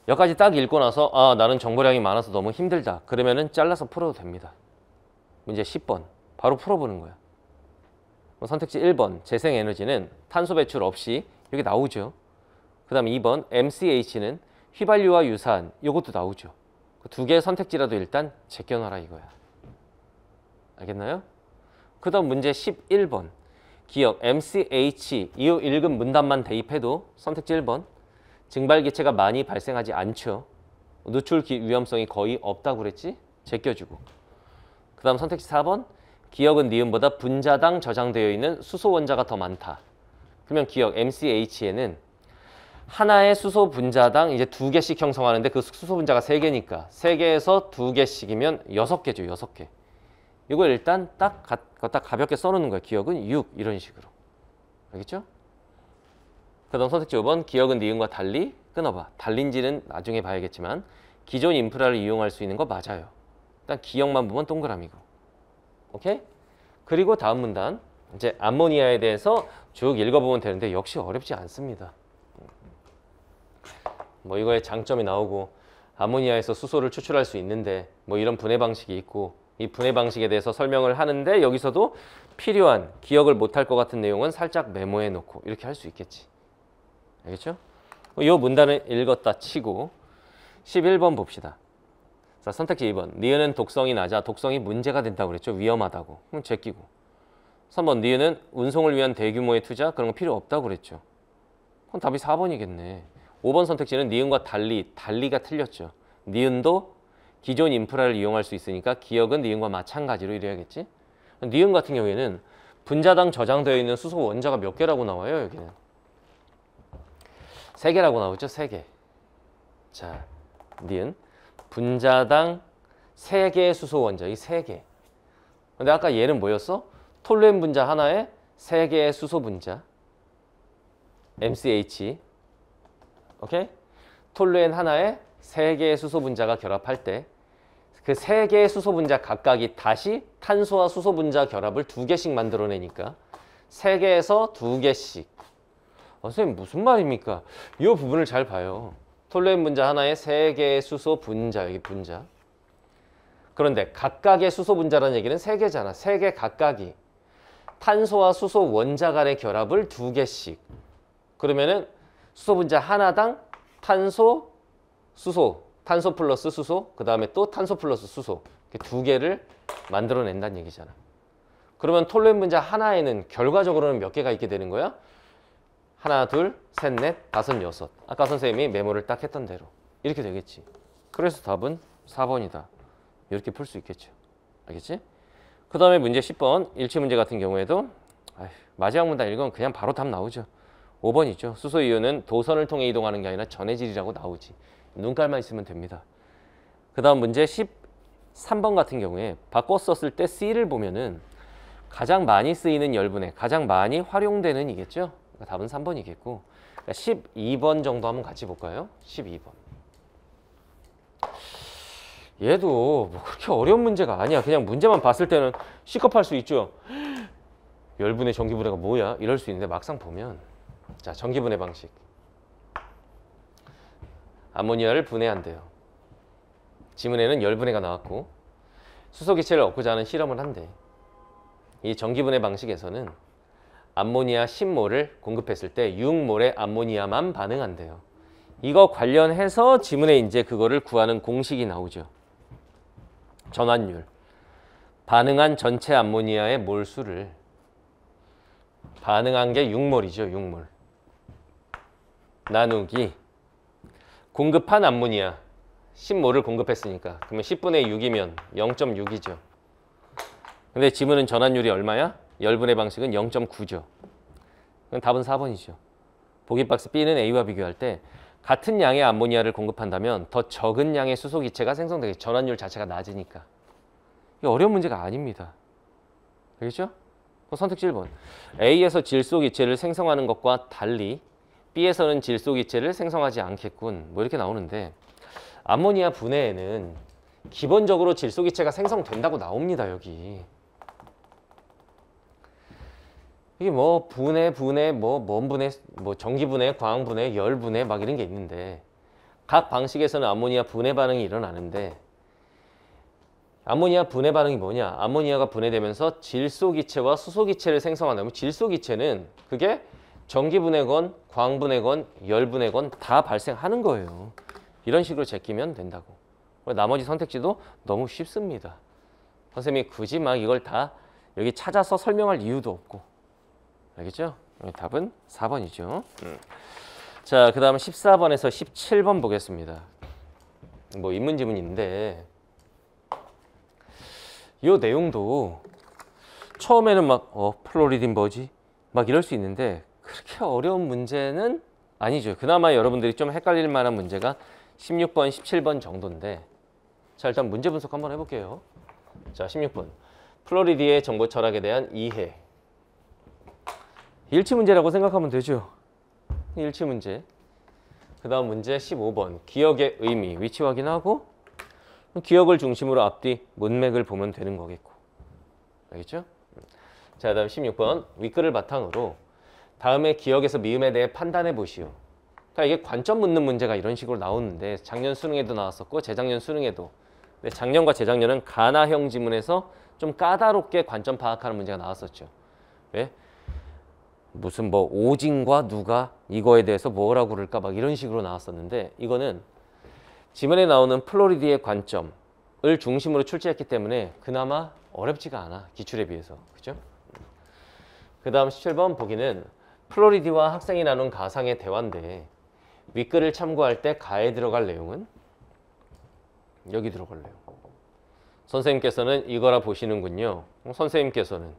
여기까지 딱 읽고 나서 나는 정보량이 많아서 너무 힘들다. 그러면은 잘라서 풀어도 됩니다. 문제 10번. 바로 풀어보는 거야. 선택지 1번 재생에너지는 탄소 배출 없이 여기 나오죠. 그 다음 2번 MCH는 휘발유와 유사한 이것도 나오죠. 그 2개의 선택지라도 일단 제껴놔라 이거야. 알겠나요? 그 다음 문제 11번 기억 MCH 이후 읽은 문단만 대입해도 선택지 1번 증발기체가 많이 발생하지 않죠. 누출 위험성이 거의 없다고 그랬지? 제껴주고. 그 다음 선택지 4번 기억은 니은보다 분자당 저장되어 있는 수소 원자가 더 많다. 그러면 기억 MCH에는 하나의 수소 분자당 이제 2개씩 형성하는데 그 수소 분자가 3개니까 3개에서 2개씩이면 6개죠. 6개. 이걸 일단 딱 가볍게 써놓는 거야. 기억은 6 이런 식으로. 알겠죠? 그 다음 선택지 5번 기억은 니은과 달리 끊어봐. 달린지는 나중에 봐야겠지만 기존 인프라를 이용할 수 있는 거 맞아요. 일단 기억만 보면 동그라미고. 오케이? 그리고 다음 문단 이제 암모니아에 대해서 쭉 읽어보면 되는데 역시 어렵지 않습니다. 뭐 이거의 장점이 나오고 암모니아에서 수소를 추출할 수 있는데 뭐 이런 분해 방식이 있고 이 분해 방식에 대해서 설명을 하는데 여기서도 필요한 기억을 못할 것 같은 내용은 살짝 메모해 놓고 이렇게 할 수 있겠지. 알겠죠? 이 문단을 읽었다 치고 11번 봅시다. 자, 선택지 2번. 니은은 독성이 낮아 독성이 문제가 된다고 그랬죠. 위험하다고. 그럼 제끼고. 3번. 니은은 운송을 위한 대규모의 투자 그런 거 필요 없다고 그랬죠. 그럼 답이 4번이겠네. 5번 선택지는 니은과 달리가 틀렸죠. 니은도 기존 인프라를 이용할 수 있으니까 기억은 니은과 마찬가지로 이래야겠지. 니은 같은 경우에는 분자당 저장되어 있는 수소 원자가 몇 개라고 나와요? 여기는 3개라고 나오죠. 3개. 자, 니은 분자당 3개의 수소 원자, 이 3개. 근데 아까 얘는 뭐였어? 톨루엔 분자 하나에 3개의 수소 분자 MCH. 오케이? 톨루엔 하나에 3개의 수소 분자가 결합할 때 그 3개의 수소 분자 각각이 다시 탄소와 수소 분자 결합을 2개씩 만들어내니까 3개에서 2개씩. 선생님 무슨 말입니까? 이 부분을 잘 봐요. 톨루엔 분자 하나에 3개의 수소 분자, 여기 분자. 그런데 각각의 수소 분자라는 얘기는 3개잖아. 3개 각각이 탄소와 수소 원자 간의 결합을 2개씩. 그러면은 수소 분자 하나당 탄소, 수소, 탄소 플러스 수소, 그 다음에 또 탄소 플러스 수소. 이렇게 2개를 만들어낸다는 얘기잖아. 그러면 톨루엔 분자 하나에는 결과적으로는 몇 개가 있게 되는 거야? 하나, 둘, 셋, 넷, 다섯, 여섯. 아까 선생님이 메모를 딱 했던 대로. 이렇게 되겠지. 그래서 답은 4번이다. 이렇게 풀 수 있겠죠. 알겠지? 그 다음에 문제 10번. 일치 문제 같은 경우에도 마지막 문단 읽으면 그냥 바로 답 나오죠. 5번이죠. 수소이온은 도선을 통해 이동하는 게 아니라 전해질이라고 나오지. 눈깔만 있으면 됩니다. 그 다음 문제 13번 같은 경우에 바꿔 썼을 때 C를 보면은 가장 많이 쓰이는 열분해, 가장 많이 활용되는 이겠죠. 그러니까 답은 3번이겠고, 그러니까 12번 정도 한번 같이 볼까요? 12번. 얘도 뭐 그렇게 어려운 문제가 아니야. 그냥 문제만 봤을 때는 C급할 수 있죠. 열분해 전기분해가 뭐야? 이럴 수 있는데 막상 보면, 자, 전기분해 방식. 암모니아를 분해한대요. 지문에는 열분해가 나왔고 수소기체를 얻고자 하는 실험을 한대. 이 전기분해 방식에서는 암모니아 10몰을 공급했을 때 6몰의 암모니아만 반응한대요. 이거 관련해서 지문에 이제 그거를 구하는 공식이 나오죠. 전환율. 반응한 전체 암모니아의 몰수를 반응한 게 6몰이죠. 6몰. 나누기 공급한 암모니아 10몰을 공급했으니까 그러면 10분의 6이면 0.6이죠. 근데 지문은 전환율이 얼마야? 열분해 방식은 0.9죠. 그럼 답은 4번이죠. 보기 박스 B는 A와 비교할 때 같은 양의 암모니아를 공급한다면 더 적은 양의 수소기체가 생성되겠죠. 전환율 자체가 낮으니까. 이게 어려운 문제가 아닙니다. 알겠죠? 선택지 1번. A에서 질소기체를 생성하는 것과 달리 B에서는 질소기체를 생성하지 않겠군. 뭐 이렇게 나오는데 암모니아 분해에는 기본적으로 질소기체가 생성된다고 나옵니다. 여기. 이게 뭐 분해, 뭐 뭔 분해, 뭐 전기분해, 광분해, 열분해 막 이런 게 있는데 각 방식에서는 암모니아 분해 반응이 일어나는데 암모니아 분해 반응이 뭐냐? 암모니아가 분해되면서 질소기체와 수소기체를 생성한다면 질소기체는 그게 전기분해건, 광분해건, 열분해건 다 발생하는 거예요. 이런 식으로 제끼면 된다고. 나머지 선택지도 너무 쉽습니다. 선생님이 굳이 막 이걸 다 여기 찾아서 설명할 이유도 없고. 알겠죠? 답은 4번이죠. 자, 그 다음 14번에서 17번 보겠습니다. 뭐 인문지문인데 이 내용도 처음에는 막 플로리딘 뭐지? 막 이럴 수 있는데 그렇게 어려운 문제는 아니죠. 그나마 여러분들이 좀 헷갈릴 만한 문제가 16번, 17번 정도인데 자, 일단 문제 분석 한번 해볼게요. 자, 16번. 플로리디의 정보 철학에 대한 이해. 일치 문제라고 생각하면 되죠. 일치 문제. 그 다음 문제 15번. 기억의 의미, 위치 확인하고 기억을 중심으로 앞뒤 문맥을 보면 되는 거겠고. 알겠죠? 자, 그 다음 16번. 윗글을 바탕으로 다음에 기억에서 미음에 대해 판단해 보시오. 그러니까 이게 관점 묻는 문제가 이런 식으로 나오는데 작년 수능에도 나왔었고 재작년 수능에도. 근데 작년과 재작년은 가나형 지문에서 좀 까다롭게 관점 파악하는 문제가 나왔었죠. 왜? 무슨 뭐 오진과 누가 이거에 대해서 뭐라고 그럴까 막 이런 식으로 나왔었는데 이거는 지문에 나오는 플로리디의 관점을 중심으로 출제했기 때문에 그나마 어렵지가 않아. 기출에 비해서. 그죠? 그 다음 17번 보기는 플로리디와 학생이 나눈 가상의 대화인데 윗글을 참고할 때 가에 들어갈 내용은 여기 들어갈 내용. 선생님께서는 이거라 보시는군요. 선생님께서는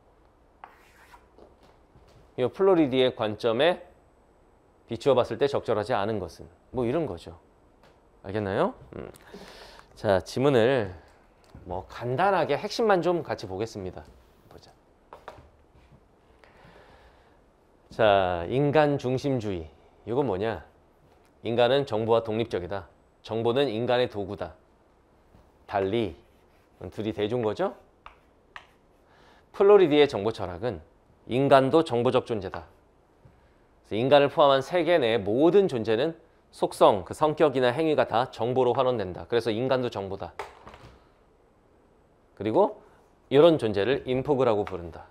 이 플로리디의 관점에 비추어 봤을 때 적절하지 않은 것은 뭐 이런 거죠. 알겠나요? 자, 지문을 뭐 간단하게 핵심만 좀 같이 보겠습니다. 보자. 자, 인간 중심주의. 이건 뭐냐? 인간은 정보와 독립적이다. 정보는 인간의 도구다. 달리 둘이 대준 거죠? 플로리디의 정보 철학은 인간도 정보적 존재다. 그래서 인간을 포함한 세계 내의 모든 존재는 속성, 그 성격이나 행위가 다 정보로 환원된다. 그래서 인간도 정보다. 그리고 이런 존재를 인포그라고 부른다.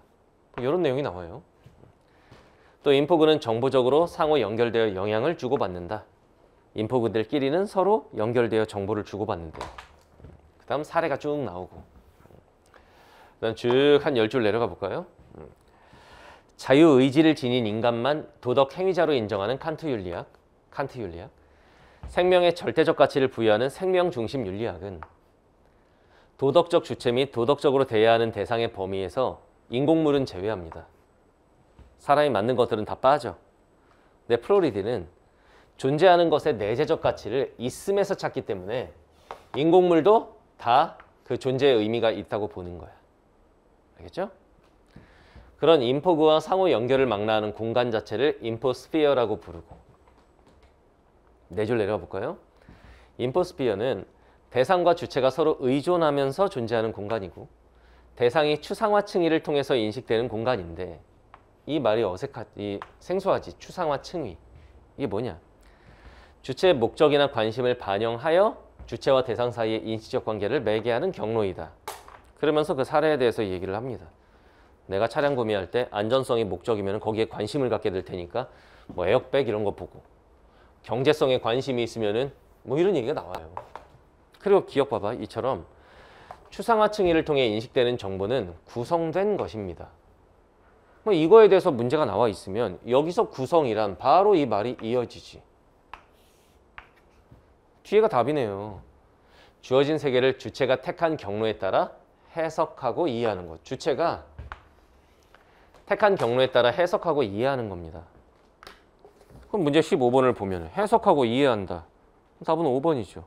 이런 내용이 나와요. 또 인포그는 정보적으로 상호 연결되어 영향을 주고받는다. 인포그들끼리는 서로 연결되어 정보를 주고받는데. 그 다음 사례가 쭉 나오고. 그다음 쭉 한 10줄 내려가 볼까요? 자유의지를 지닌 인간만 도덕 행위자로 인정하는 칸트 윤리학. 생명의 절대적 가치를 부여하는 생명 중심 윤리학은 도덕적 주체 및 도덕적으로 대해야 하는 대상의 범위에서 인공물은 제외합니다. 사람이 만든 것들은 다 빠져. 근데 플로리디는 존재하는 것의 내재적 가치를 있음에서 찾기 때문에 인공물도 다 그 존재의 의미가 있다고 보는 거야. 알겠죠? 그런 인포그와 상호 연결을 망라하는 공간 자체를 인포스피어라고 부르고. 4줄 내려가 볼까요? 인포스피어는 대상과 주체가 서로 의존하면서 존재하는 공간이고 대상이 추상화 층위를 통해서 인식되는 공간인데 이 말이 생소하지. 추상화 층위. 이게 뭐냐? 주체의 목적이나 관심을 반영하여 주체와 대상 사이의 인식적 관계를 매개하는 경로이다. 그러면서 그 사례에 대해서 얘기를 합니다. 내가 차량 구매할 때 안전성이 목적이면 거기에 관심을 갖게 될 테니까 뭐 에어백 이런 거 보고 경제성에 관심이 있으면은 뭐 이런 얘기가 나와요. 그리고 기억 봐봐. 이처럼 추상화 층위를 통해 인식되는 정보는 구성된 것입니다. 뭐 이거에 대해서 문제가 나와 있으면 여기서 구성이란 바로 이 말이 이어지지. 뒤에가 답이네요. 주어진 세계를 주체가 택한 경로에 따라 해석하고 이해하는 것. 주체가 택한 경로에 따라 해석하고 이해하는 겁니다. 그럼 문제 15번을 보면 해석하고 이해한다. 답은 5번이죠.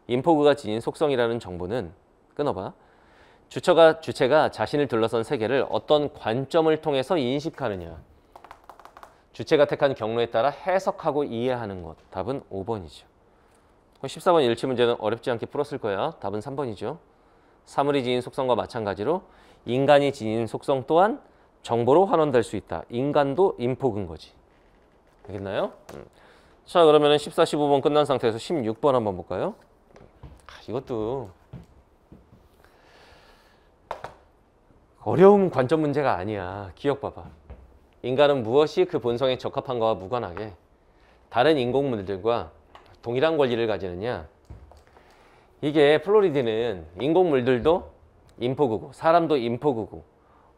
인포그가 지닌 속성이라는 정보는 끊어봐. 주체가 자신을 둘러싼 세계를 어떤 관점을 통해서 인식하느냐. 주체가 택한 경로에 따라 해석하고 이해하는 것. 답은 5번이죠. 14번 일치 문제는 어렵지 않게 풀었을 거야. 답은 3번이죠. 사물이 지닌 속성과 마찬가지로 인간이 지닌 속성 또한 정보로 환원될 수 있다. 인간도 인포그인 거지. 알겠나요? 자, 그러면 14, 15번 끝난 상태에서 16번 한번 볼까요? 이것도 어려운 관점 문제가 아니야. 기억 봐봐. 인간은 무엇이 그 본성에 적합한가와 무관하게 다른 인공물들과 동일한 권리를 가지느냐. 이게 플로리디는 인공물들도 인포그고 사람도 인포그고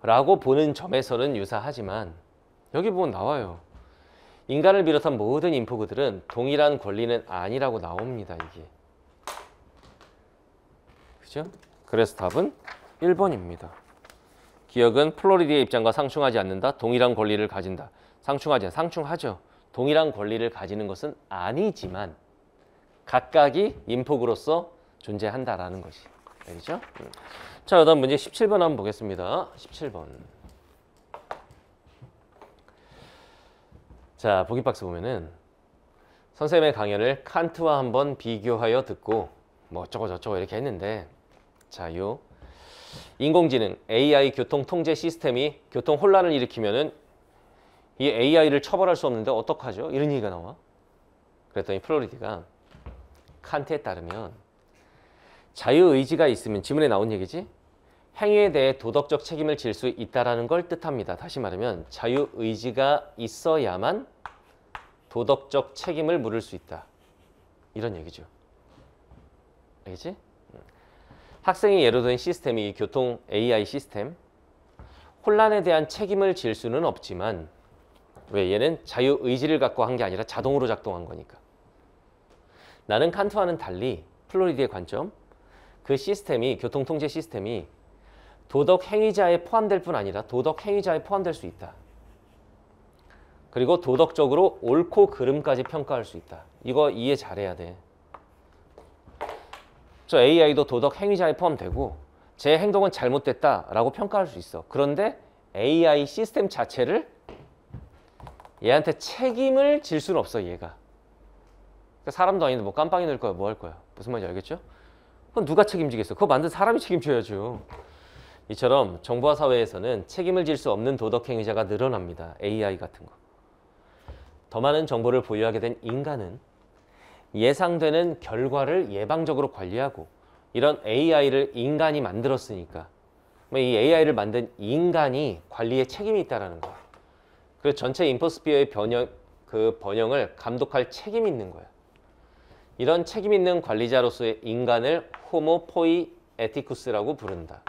라고 보는 점에서는 유사하지만 여기 보면 나와요. 인간을 비롯한 모든 인포그들은 동일한 권리는 아니라고 나옵니다. 이게. 그죠? 그래서 답은 1번입니다. 기억은 플로리디의 입장과 상충하지 않는다. 동일한 권리를 가진다. 상충하죠. 동일한 권리를 가지는 것은 아니지만 각각이 인포그로서 존재한다라는 것이. 알겠죠? 자, 그다음 문제 17번 한번 보겠습니다. 17번. 자, 보기 박스 보면은 선생님의 강연을 칸트와 한번 비교하여 듣고 뭐 어쩌고 저쩌고 이렇게 했는데, 자, 요 인공지능 AI 교통 통제 시스템이 교통 혼란을 일으키면은 이 AI를 처벌할 수 없는데 어떡하죠? 이런 얘기가 나와. 그랬더니 플로리디가 칸트에 따르면 자유의지가 있으면, 지문에 나온 얘기지? 행위에 대해 도덕적 책임을 질 수 있다라는 걸 뜻합니다. 다시 말하면 자유의지가 있어야만 도덕적 책임을 물을 수 있다. 이런 얘기죠. 알겠지? 학생이 예로 든 시스템이 교통 AI 시스템, 혼란에 대한 책임을 질 수는 없지만 왜? 얘는 자유의지를 갖고 한 게 아니라 자동으로 작동한 거니까. 나는 칸트와는 달리 플로리드의 관점, 그 시스템이, 교통통제 시스템이 도덕 행위자에 포함될 뿐 아니라 도덕 행위자에 포함될 수 있다. 그리고 도덕적으로 옳고 그름까지 평가할 수 있다. 이거 이해 잘해야 돼. 저 AI도 도덕 행위자에 포함되고 제 행동은 잘못됐다라고 평가할 수 있어. 그런데 AI 시스템 자체를 얘한테 책임을 질 수는 없어, 얘가. 그러니까 사람도 아닌데 뭐 깜빵이 늘 거야, 뭐 할 거야. 무슨 말인지 알겠죠? 그건 누가 책임지겠어? 그거 만든 사람이 책임져야죠. 이처럼 정보화 사회에서는 책임을 질 수 없는 도덕 행위자가 늘어납니다. AI 같은 거. 더 많은 정보를 보유하게 된 인간은 예상되는 결과를 예방적으로 관리하고 이런 AI를 인간이 만들었으니까 이 AI를 만든 인간이 관리에 책임이 있다는 거야. 그래서 전체 인포스피어의 번영을 감독할 책임이 있는 거야. 이런 책임 있는 관리자로서의 인간을 호모 포이 에티쿠스라고 부른다.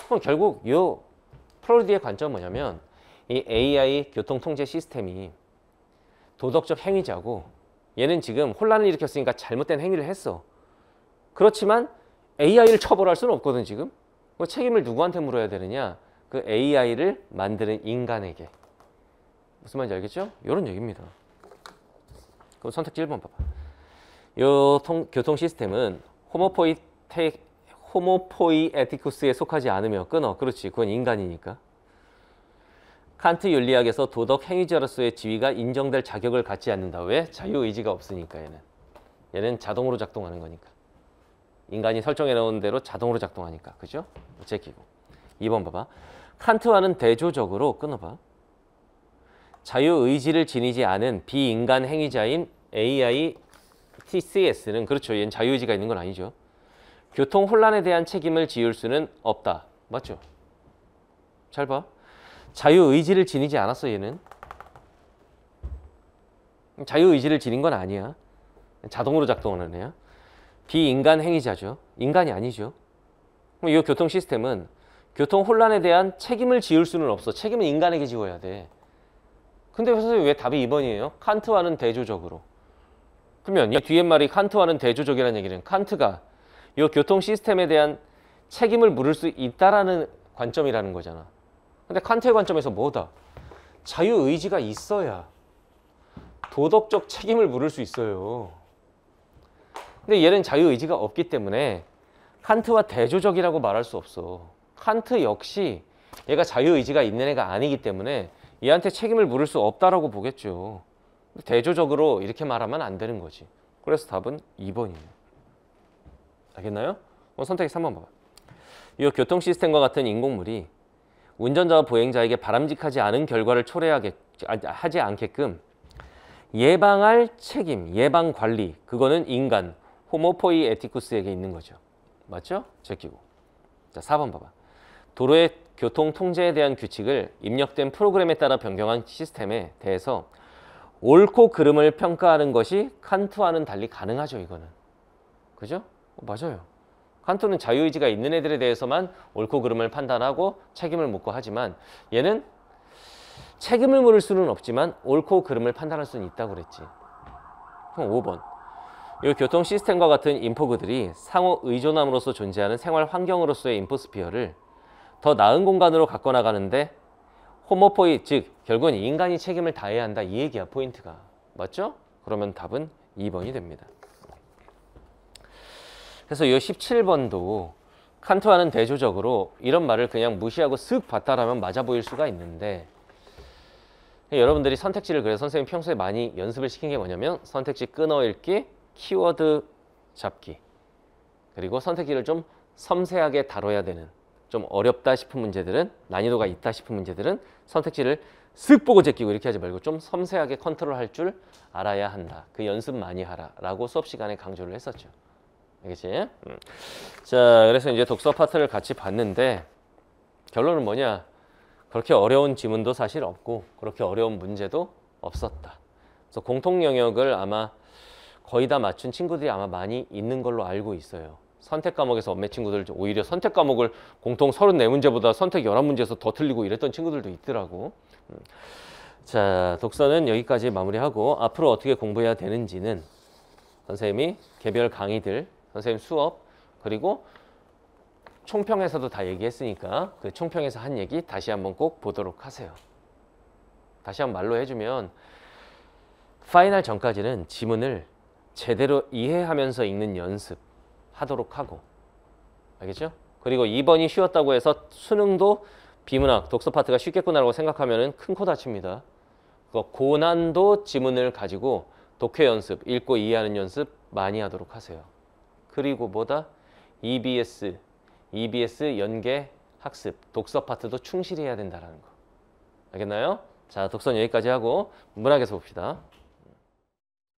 그럼 결국 이 플로리드의 관점은 뭐냐면 이 AI 교통통제 시스템이 도덕적 행위자고 얘는 지금 혼란을 일으켰으니까 잘못된 행위를 했어. 그렇지만 AI를 처벌할 수는 없거든 지금. 그 책임을 누구한테 물어야 되느냐? 그 AI를 만드는 인간에게. 무슨 말인지 알겠죠? 이런 얘기입니다. 그럼 선택지 1번 봐봐. 이 교통 시스템은 호모포이 에티쿠스에 속하지 않으며 끊어. 그렇지. 그건 인간이니까. 칸트 윤리학에서 도덕 행위자로서의 지위가 인정될 자격을 갖지 않는다. 왜? 자유의지가 없으니까 얘는 자동으로 작동하는 거니까. 인간이 설정해 놓은 대로 자동으로 작동하니까. 그죠? 제끼고. 2번 봐봐. 칸트와는 대조적으로 끊어봐. 자유의지를 지니지 않은 비인간 행위자인 AI TCS는 그렇죠. 얘는 자유의지가 있는 건 아니죠. 교통 혼란에 대한 책임을 지을 수는 없다. 맞죠? 잘 봐. 자유의지를 지니지 않았어 얘는. 자유의지를 지닌 건 아니야. 자동으로 작동하는 애야. 비인간 행위자죠. 인간이 아니죠. 이 교통 시스템은 교통 혼란에 대한 책임을 지을 수는 없어. 책임은 인간에게 지워야 돼. 근데 선생님 왜 답이 2번이에요? 칸트와는 대조적으로. 그러면 이 뒤에 말이 칸트와는 대조적이라는 얘기는 칸트가 이 교통 시스템에 대한 책임을 물을 수 있다라는 관점이라는 거잖아. 근데 칸트의 관점에서 뭐다? 자유의지가 있어야 도덕적 책임을 물을 수 있어요. 근데 얘는 자유의지가 없기 때문에 칸트와 대조적이라고 말할 수 없어. 칸트 역시 얘가 자유의지가 있는 애가 아니기 때문에 얘한테 책임을 물을 수 없다라고 보겠죠. 대조적으로 이렇게 말하면 안 되는 거지. 그래서 답은 2번이에요. 알겠나요? 선택지 3번 봐봐. 이 교통 시스템과 같은 인공물이 운전자와 보행자에게 바람직하지 않은 결과를 초래하지 않게끔 예방할 책임, 예방 관리, 그거는 인간, 호모포이 에티쿠스에게 있는 거죠. 맞죠? 제끼고. 자, 4번 봐봐. 도로의 교통 통제에 대한 규칙을 입력된 프로그램에 따라 변경한 시스템에 대해서 옳고 그름을 평가하는 것이 칸트와는 달리 가능하죠, 이거는. 그죠? 맞아요. 칸트는 자유의지가 있는 애들에 대해서만 옳고 그름을 판단하고 책임을 묻고 하지만 얘는 책임을 물을 수는 없지만 옳고 그름을 판단할 수는 있다고 그랬지. 그럼 5번. 이 교통 시스템과 같은 인포그들이 상호 의존함으로써 존재하는 생활 환경으로서의 인포스피어를 더 나은 공간으로 갖고 나가는데 호모포이, 즉 결국은 인간이 책임을 다해야 한다 이 얘기야, 포인트가. 맞죠? 그러면 답은 2번이 됩니다. 그래서 이 17번도 칸트와는 대조적으로 이런 말을 그냥 무시하고 쓱 봤다라면 맞아 보일 수가 있는데 여러분들이 선택지를 그래서 선생님이 평소에 많이 연습을 시킨 게 뭐냐면 선택지 끊어읽기, 키워드 잡기, 그리고 선택지를 좀 섬세하게 다뤄야 되는, 좀 어렵다 싶은 문제들은, 난이도가 있다 싶은 문제들은 선택지를 쓱 보고 제끼고 이렇게 하지 말고 좀 섬세하게 컨트롤할 줄 알아야 한다. 그 연습 많이 하라 라고 수업 시간에 강조를 했었죠. 알겠지? 자, 그래서 이제 독서 파트를 같이 봤는데 결론은 뭐냐? 그렇게 어려운 지문도 사실 없고 그렇게 어려운 문제도 없었다. 그래서 공통 영역을 아마 거의 다 맞춘 친구들이 아마 많이 있는 걸로 알고 있어요. 선택 과목에서 엄매 친구들 오히려 선택 과목을 공통 34문제보다 선택 11문제에서 더 틀리고 이랬던 친구들도 있더라고. 자, 독서는 여기까지 마무리하고 앞으로 어떻게 공부해야 되는지는 선생님이 개별 강의들, 선생님 수업, 그리고 총평에서도 다 얘기했으니까 그 총평에서 한 얘기 다시 한번 꼭 보도록 하세요. 다시 한번 말로 해주면 파이널 전까지는 지문을 제대로 이해하면서 읽는 연습 하도록 하고, 알겠죠? 그리고 2번이 쉬웠다고 해서 수능도 비문학, 독서 파트가 쉽겠구나라고 생각하면 큰 코 다칩니다. 고난도 지문을 가지고 독해 연습, 읽고 이해하는 연습 많이 하도록 하세요. 그리고 뭐다? EBS 연계 학습, 독서 파트도 충실히 해야 된다는 거. 알겠나요? 자, 독서는 여기까지 하고 문학에서 봅시다.